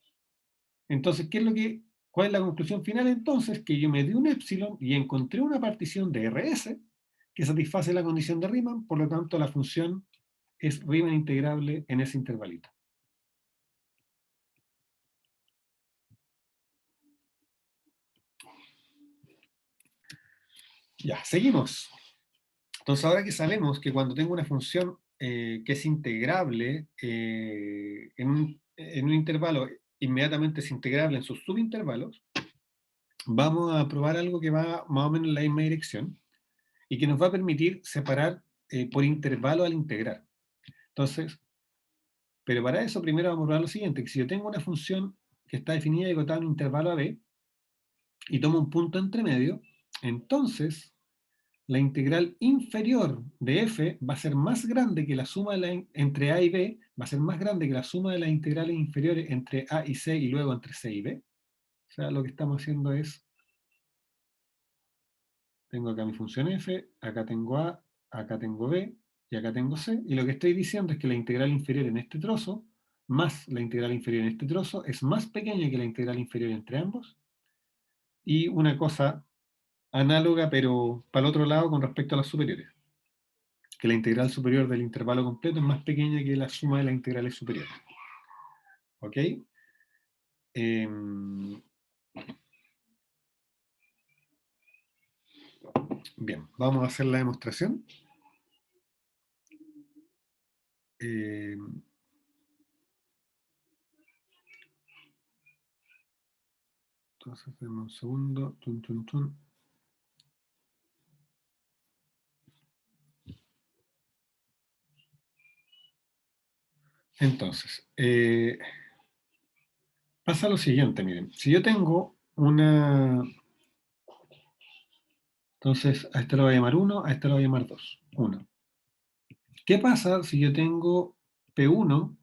Entonces, ¿cuál es la conclusión final entonces? Que yo me di un epsilon y encontré una partición de RS que satisface la condición de Riemann, por lo tanto la función es Riemann integrable en ese intervalito. Ya, seguimos. Entonces, ahora que sabemos que cuando tengo una función que es integrable en un intervalo, inmediatamente es integrable en sus subintervalos, vamos a probar algo que va más o menos en la misma dirección y que nos va a permitir separar por intervalo al integrar. Entonces, pero para eso primero vamos a probar lo siguiente, que si yo tengo una función que está definida y acotada en un intervalo AB y tomo un punto entre medio, entonces la integral inferior de f va a ser más grande que la suma entre a y b, va a ser más grande que la suma de las integrales inferiores entre a y c y luego entre c y b. O sea, lo que estamos haciendo es, tengo acá mi función f, acá tengo a, acá tengo b y acá tengo c, y lo que estoy diciendo es que la integral inferior en este trozo más la integral inferior en este trozo es más pequeña que la integral inferior entre ambos. Y una cosa análoga, pero para el otro lado con respecto a las superiores, que la integral superior del intervalo completo es más pequeña que la suma de las integrales superiores. ¿Ok? Bien, vamos a hacer la demostración. Entonces, denme un segundo. Tun, tun, tun. Entonces, pasa lo siguiente, miren. Si yo tengo una... Entonces, a este lo voy a llamar 1, a este lo voy a llamar 2. 1. ¿Qué pasa si yo tengo P1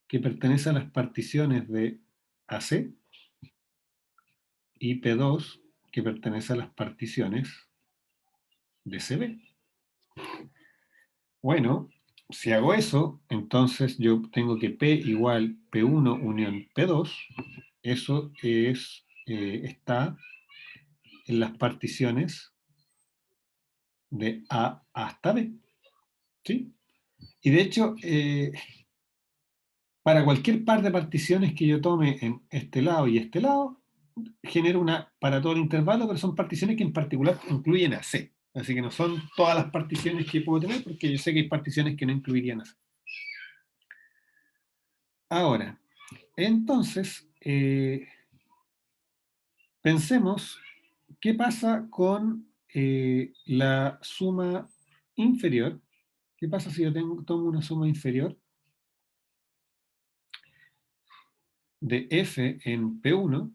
que pertenece a las particiones de AC y P2 que pertenece a las particiones de CB? Bueno, si hago eso, entonces yo tengo que P igual P1 unión P2, eso está en las particiones de A hasta B. ¿Sí? Y de hecho, para cualquier par de particiones que yo tome en este lado y este lado, genero una para todo el intervalo, pero son particiones que en particular incluyen a C. Así que no son todas las particiones que puedo tener, porque yo sé que hay particiones que no incluirían a C. Ahora, entonces, pensemos qué pasa con la suma inferior. ¿Qué pasa si yo tomo una suma inferior de f en P1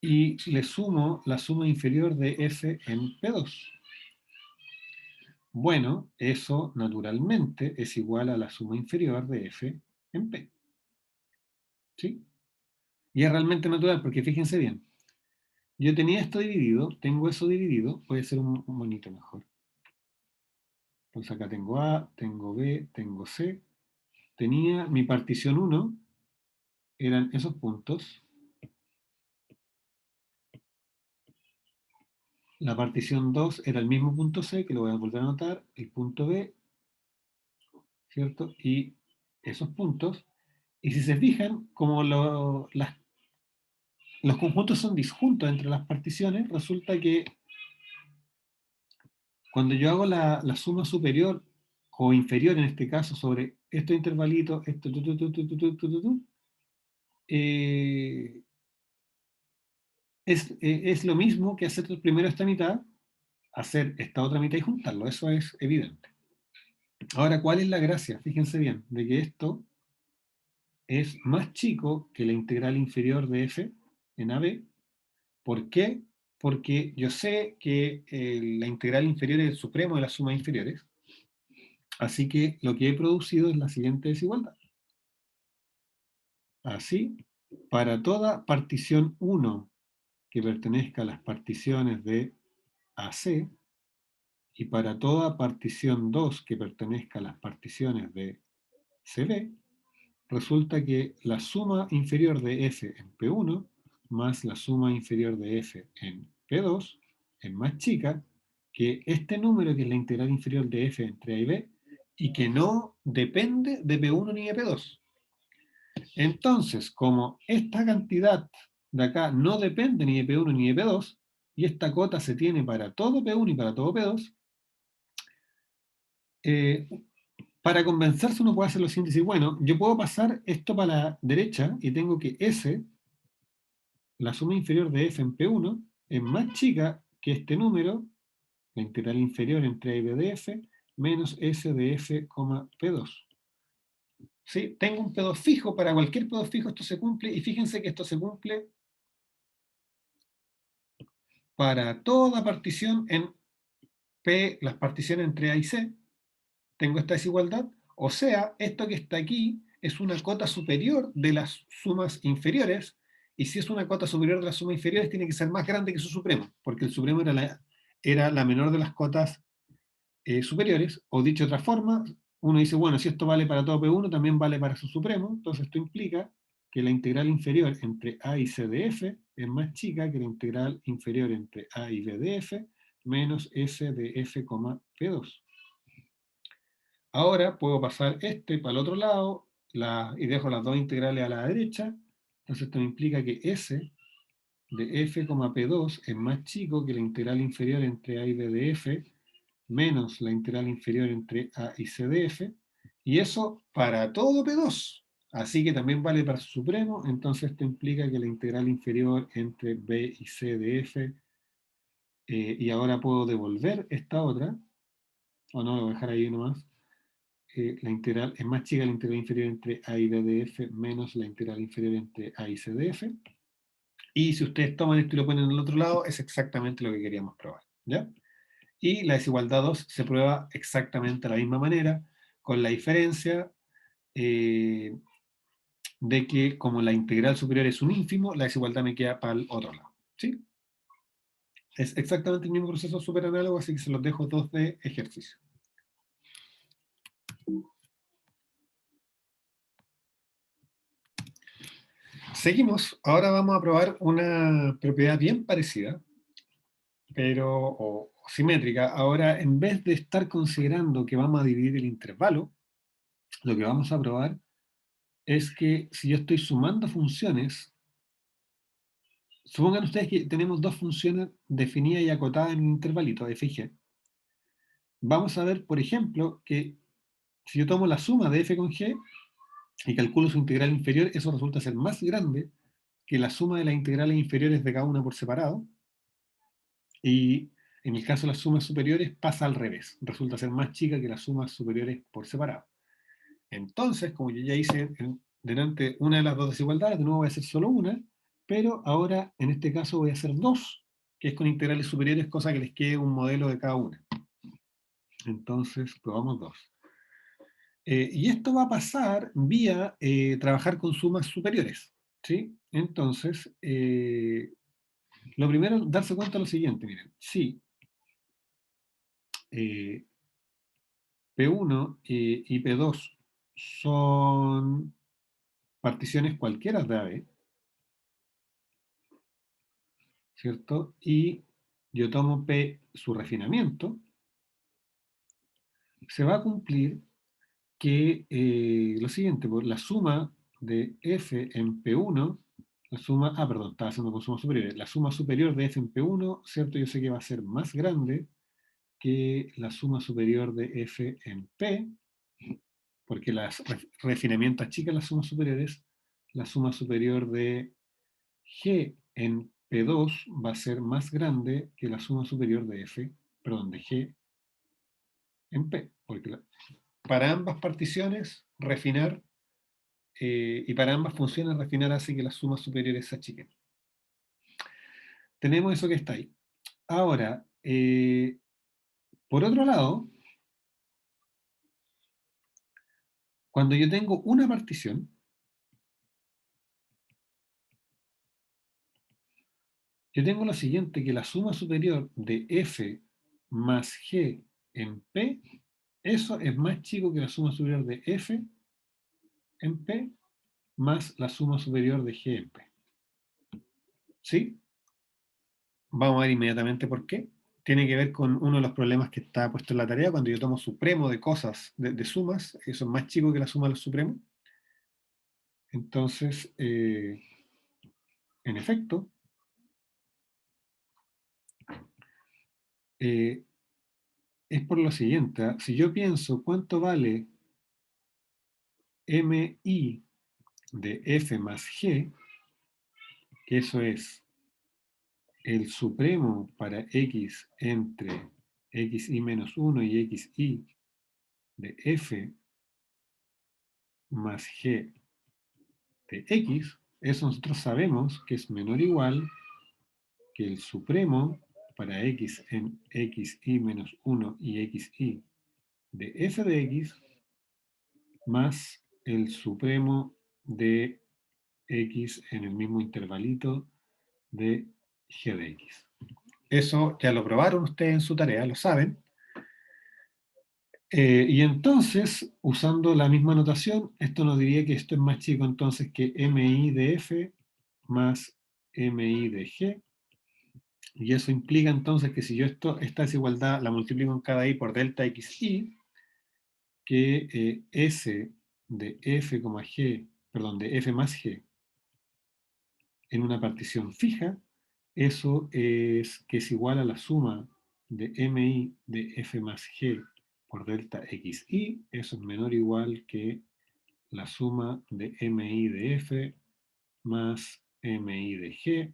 y le sumo la suma inferior de f en P2? Bueno, eso naturalmente es igual a la suma inferior de f en P. ¿Sí? Y es realmente natural, porque fíjense bien, yo tenía esto dividido, tengo eso dividido, puede ser un monito mejor. Entonces acá tengo A, tengo B, tengo C. Tenía mi partición 1, eran esos puntos. La partición 2 era el mismo punto C, que lo voy a volver a anotar, el punto B, ¿cierto? Y esos puntos. Y si se fijan, como los conjuntos son disjuntos entre las particiones, resulta que cuando yo hago la suma superior o inferior en este caso sobre estos intervalitos, esto, eh, es lo mismo que hacer primero esta mitad, hacer esta otra mitad y juntarlo. Eso es evidente. Ahora, ¿cuál es la gracia? Fíjense bien, de que esto es más chico que la integral inferior de f en AB. ¿Por qué? Porque yo sé que la integral inferior es el supremo de las sumas inferiores. Así que lo que he producido es la siguiente desigualdad. Así, para toda partición 1 que pertenezca a las particiones de AC, y para toda partición 2 que pertenezca a las particiones de CB, resulta que la suma inferior de f en P1 más la suma inferior de f en P2 es más chica que este número que es la integral inferior de f entre a y b y que no depende de P1 ni de P2. Entonces, como esta cantidad de acá no depende ni de P1 ni de P2, y esta cota se tiene para todo P1 y para todo P2, eh, para convencerse uno puede hacer lo siguiente, decir, bueno, yo puedo pasar esto para la derecha y tengo que S, la suma inferior de f en P1, es más chica que este número, la integral inferior entre a y b de f, menos S de f, P2. ¿Sí? Tengo un P2 fijo, para cualquier P2 fijo esto se cumple, y fíjense que esto se cumple para toda partición en P, las particiones entre A y C, tengo esta desigualdad, o sea, esto que está aquí es una cota superior de las sumas inferiores, y si es una cota superior de las sumas inferiores, tiene que ser más grande que su supremo, porque el supremo era la menor de las cotas superiores, o dicho de otra forma, uno dice, bueno, si esto vale para todo P1, también vale para su supremo, entonces esto implica que la integral inferior entre A y C de f es más chica que la integral inferior entre A y B de f menos S de f, P2. Ahora puedo pasar este para el otro lado y dejo las dos integrales a la derecha. Entonces esto me implica que S de f, P2 es más chico que la integral inferior entre a y b de f menos la integral inferior entre a y c de f. Y eso para todo P2. Así que también vale para su supremo. Entonces esto implica que la integral inferior entre b y c de f, y ahora puedo devolver esta otra, o no, lo voy a dejar ahí nomás. La integral es más chica la integral inferior entre a y b de f menos la integral inferior entre a y c de f. Y si ustedes toman esto y lo ponen en el otro lado, es exactamente lo que queríamos probar. ¿Ya? Y la desigualdad 2 se prueba exactamente de la misma manera, con la diferencia de que como la integral superior es un ínfimo, la desigualdad me queda para el otro lado. ¿Sí? Es exactamente el mismo proceso súper análogo, así que se los dejo todos de ejercicio. Seguimos. Ahora vamos a probar una propiedad bien parecida, pero o simétrica. Ahora, en vez de estar considerando que vamos a dividir el intervalo, lo que vamos a probar es que si yo estoy sumando funciones, supongan ustedes que tenemos dos funciones definidas y acotadas en un intervalito, f y g. Vamos a ver, por ejemplo, que si yo tomo la suma de f con g y calculo su integral inferior, eso resulta ser más grande que la suma de las integrales inferiores de cada una por separado. Y en el caso de las sumas superiores pasa al revés, resulta ser más chica que las sumas superiores por separado. Entonces, como yo ya hice delante una de las dos desigualdades, de nuevo voy a hacer solo una, pero ahora en este caso voy a hacer dos, que es con integrales superiores, cosa que les quede un modelo de cada una. Entonces, probamos dos. Y esto va a pasar vía trabajar con sumas superiores, ¿sí? Entonces, lo primero, darse cuenta de lo siguiente, miren, si P1 y P2 son particiones cualquiera de AB, ¿cierto? Y yo tomo P su refinamiento, se va a cumplir que lo siguiente, pues, la suma de F en P1, la suma, perdón, estaba haciendo con sumas superiores, la suma superior de F en P1, ¿cierto? Yo sé que va a ser más grande que la suma superior de F en P, porque las refinamientos achican las sumas superiores, la suma superior de G en P2 va a ser más grande que la suma superior de F, perdón, de G en P, porque para ambas particiones, refinar, y para ambas funciones, refinar hace que las sumas superiores se achiquen. Tenemos eso que está ahí. Ahora, por otro lado, cuando yo tengo una partición, yo tengo lo siguiente, que la suma superior de F más G en P, eso es más chico que la suma superior de F en P más la suma superior de G en P. ¿Sí? Vamos a ver inmediatamente por qué. Tiene que ver con uno de los problemas que está puesto en la tarea, cuando yo tomo supremo de cosas, de sumas, eso es más chico que la suma de los supremos. Entonces, en efecto, eh, es por lo siguiente. Si yo pienso cuánto vale MI de F más G, que eso es el supremo para X entre XI menos 1 y XI de F más G de X, eso nosotros sabemos que es menor o igual que el supremo para X en XI menos 1 y XI de F de X más el supremo de X en el mismo intervalito de G de X. Eso ya lo probaron ustedes en su tarea, lo saben. Y entonces, usando la misma notación, esto nos diría que esto es más chico entonces que MI de F más MI de G. Y eso implica entonces que si yo esta desigualdad la multiplico en cada i por delta xi, que S de F, G, perdón, de F más G en una partición fija, eso es que es igual a la suma de MI de F más G por delta xi, eso es menor o igual que la suma de MI de F más MI de G,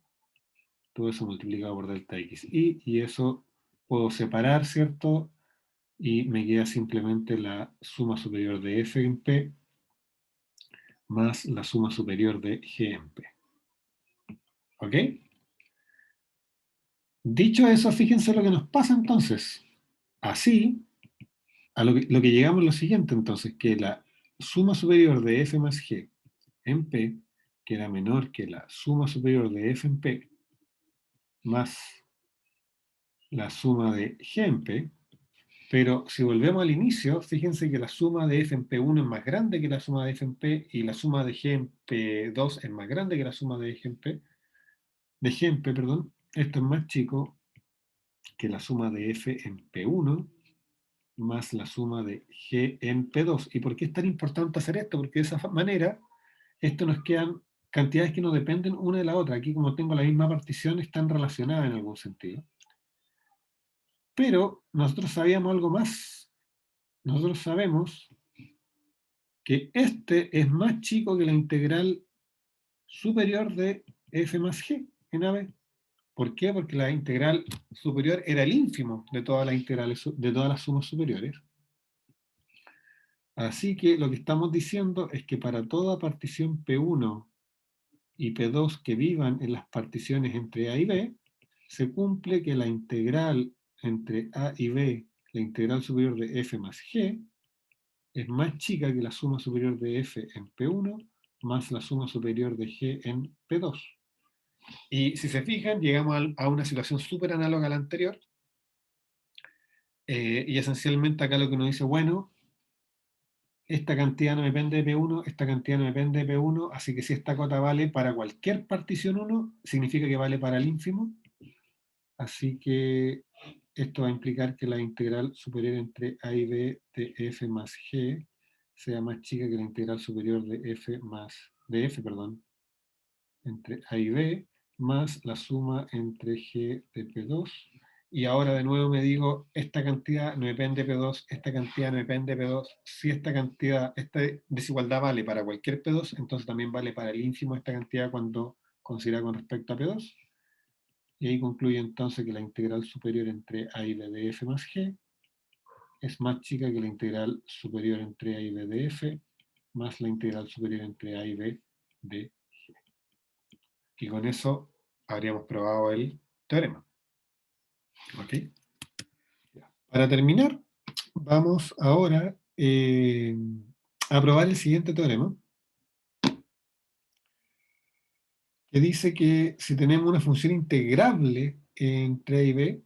todo eso multiplicado por delta xi, y eso puedo separar, ¿cierto? Y me queda simplemente la suma superior de F en P más la suma superior de G en P. ¿Ok? Dicho eso, fíjense lo que nos pasa entonces. Así, a lo que llegamos es lo siguiente entonces, que la suma superior de F más G en P, que era menor que la suma superior de F en P, más la suma de G en P, pero si volvemos al inicio, fíjense que la suma de F en P1 es más grande que la suma de F en P, y la suma de G en P2 es más grande que la suma de G en P, perdón. Esto es más chico que la suma de F en P1 más la suma de G en P2. ¿Y por qué es tan importante hacer esto? Porque de esa manera, esto nos quedan cantidades que no dependen una de la otra. Aquí, como tengo la misma partición, están relacionadas en algún sentido. Pero nosotros sabíamos algo más. Nosotros sabemos que este es más chico que la integral superior de F más G en AB. ¿Por qué? Porque la integral superior era el ínfimo de todas las integrales, de todas las sumas superiores. Así que lo que estamos diciendo es que para toda partición P1 y P2 que vivan en las particiones entre A y B, se cumple que la integral entre A y B, la integral superior de F más G, es más chica que la suma superior de F en P1 más la suma superior de G en P2. Y si se fijan, llegamos a una situación súper análoga a la anterior. Y esencialmente acá lo que nos dice, bueno, esta cantidad no depende de P1, esta cantidad no depende de P1, así que si esta cota vale para cualquier partición 1, significa que vale para el ínfimo. Así que esto va a implicar que la integral superior entre A y B de f más g sea más chica que la integral superior de f, perdón, entre A y B, más la suma entre g de P2. Y ahora de nuevo me digo, esta cantidad no depende de P2, esta cantidad no depende de P2. Si esta cantidad, esta desigualdad vale para cualquier P2, entonces también vale para el ínfimo esta cantidad cuando considera con respecto a P2. Y ahí concluye entonces que la integral superior entre A y B de f más g es más chica que la integral superior entre A y B de f más la integral superior entre A y B de g. Y con eso habríamos probado el teorema. ¿Ok? Para terminar, vamos ahora a probar el siguiente teorema, que dice que si tenemos una función integrable entre A y B,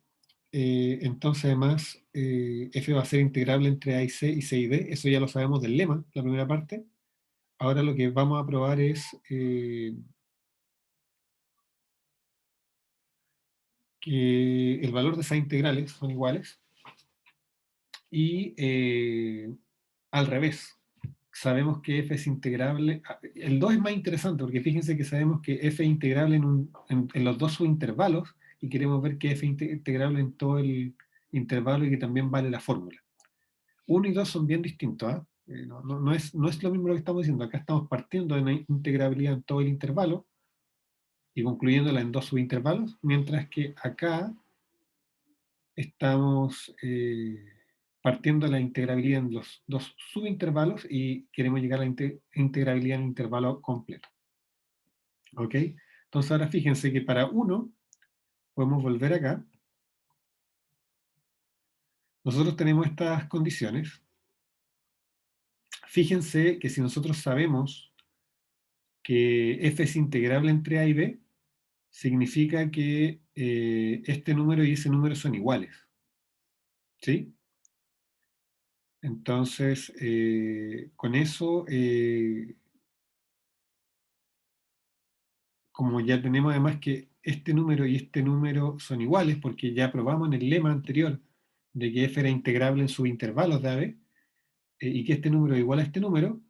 entonces además f va a ser integrable entre A y C y D. Eso ya lo sabemos del lema, la primera parte. Ahora lo que vamos a probar es que el valor de esas integrales son iguales y al revés. Sabemos que f es integrable. El 2 es más interesante porque fíjense que sabemos que f es integrable en los dos subintervalos y queremos ver que f es integrable en todo el intervalo y que también vale la fórmula. 1 y 2 son bien distintos. No es lo mismo lo que estamos diciendo. Acá estamos partiendo de una integrabilidad en todo el intervalo y concluyéndola en dos subintervalos, mientras que acá estamos partiendo de la integrabilidad en los dos subintervalos y queremos llegar a la integrabilidad en el intervalo completo. ¿Ok? Entonces ahora fíjense que para 1 podemos volver acá. Nosotros tenemos estas condiciones. Fíjense que si nosotros sabemos que f es integrable entre a y b, significa que este número y ese número son iguales. ¿Sí? Entonces, con eso, como ya tenemos además que este número y este número son iguales, porque ya probamos en el lema anterior de que f era integrable en subintervalos de AB, y que este número es igual a este número,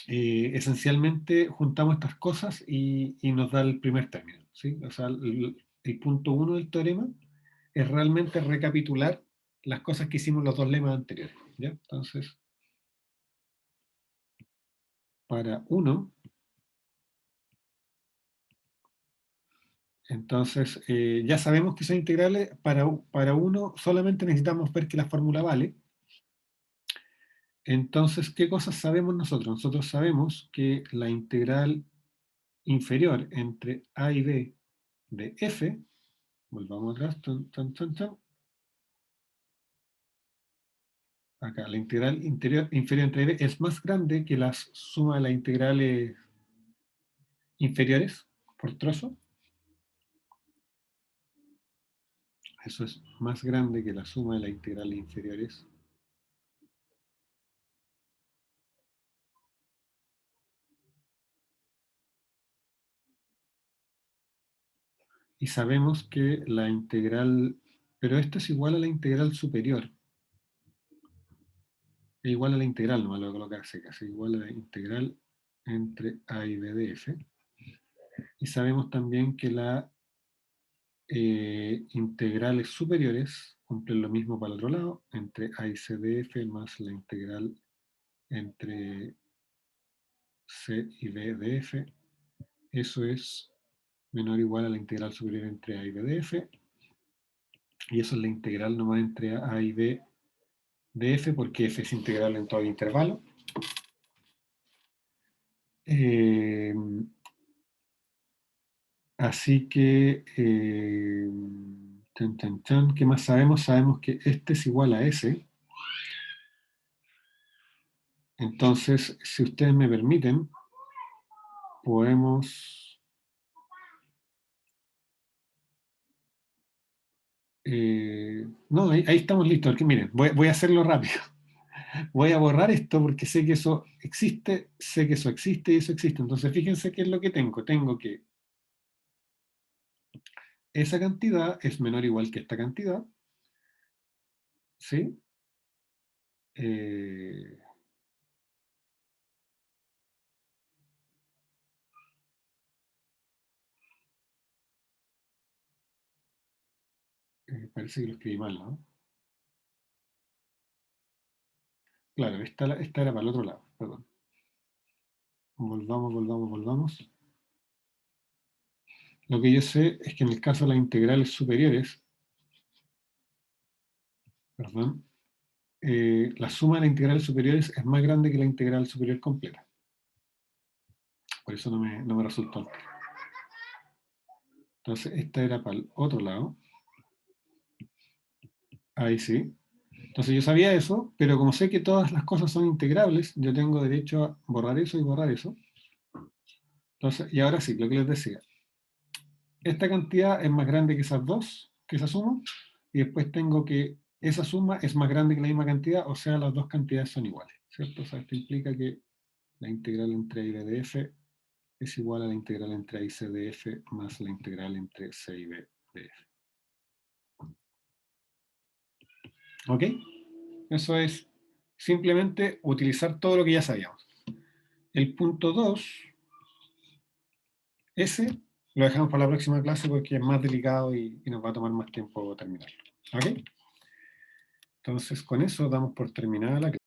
esencialmente juntamos estas cosas y nos da el primer término. ¿Sí? O sea, el punto 1 del teorema es realmente recapitular las cosas que hicimos en los dos lemas anteriores. ¿Ya? Entonces, para 1, entonces ya sabemos que son integrales. Para 1 solamente necesitamos ver que la fórmula vale. Entonces, ¿qué cosas sabemos nosotros? Nosotros sabemos que la integral inferior entre a y b de f, volvamos atrás, acá, la integral inferior entre a y b es más grande que la suma de las integrales inferiores por trozo. Eso es más grande que la suma de las integrales inferiores. Y sabemos que la integral, pero esto es igual a la integral superior. Es igual a la integral, no me lo voy a colocar seca, es igual a la integral entre a y b de f. Y sabemos también que las integrales superiores cumplen lo mismo para el otro lado, entre a y c de f más la integral entre c y b de f. Eso es menor o igual a la integral superior entre a y b de f. Y eso es la integral nomás entre a y b de f, porque f es integral en todo el intervalo. Así que, ¿qué más sabemos? Sabemos que este es igual a S. Entonces, si ustedes me permiten, podemos... no, ahí estamos listos. Porque, miren, voy a hacerlo rápido. Voy a borrar esto porque sé que eso existe, sé que eso existe y eso existe. Entonces, fíjense qué es lo que tengo. Tengo que esa cantidad es menor o igual que esta cantidad, ¿sí? Eh, parece que lo escribí mal, ¿no? Claro, esta era para el otro lado, perdón. Volvamos. Lo que yo sé es que en el caso de las integrales superiores, perdón, la suma de las integrales superiores es más grande que la integral superior completa. Por eso no me resultó. Entonces, esta era para el otro lado. Ahí sí. Entonces yo sabía eso, pero como sé que todas las cosas son integrables, yo tengo derecho a borrar eso y borrar eso. Entonces, y ahora sí, lo que les decía. Esta cantidad es más grande que esas dos, que esa suma, y después tengo que esa suma es más grande que la misma cantidad, o sea, las dos cantidades son iguales, ¿cierto? O sea, esto implica que la integral entre a y b de f es igual a la integral entre a y c de f más la integral entre c y b de f. ¿Ok? Eso es simplemente utilizar todo lo que ya sabíamos. El punto 2, ese lo dejamos para la próxima clase porque es más delicado y nos va a tomar más tiempo terminarlo. ¿Ok? Entonces, con eso damos por terminada la clase.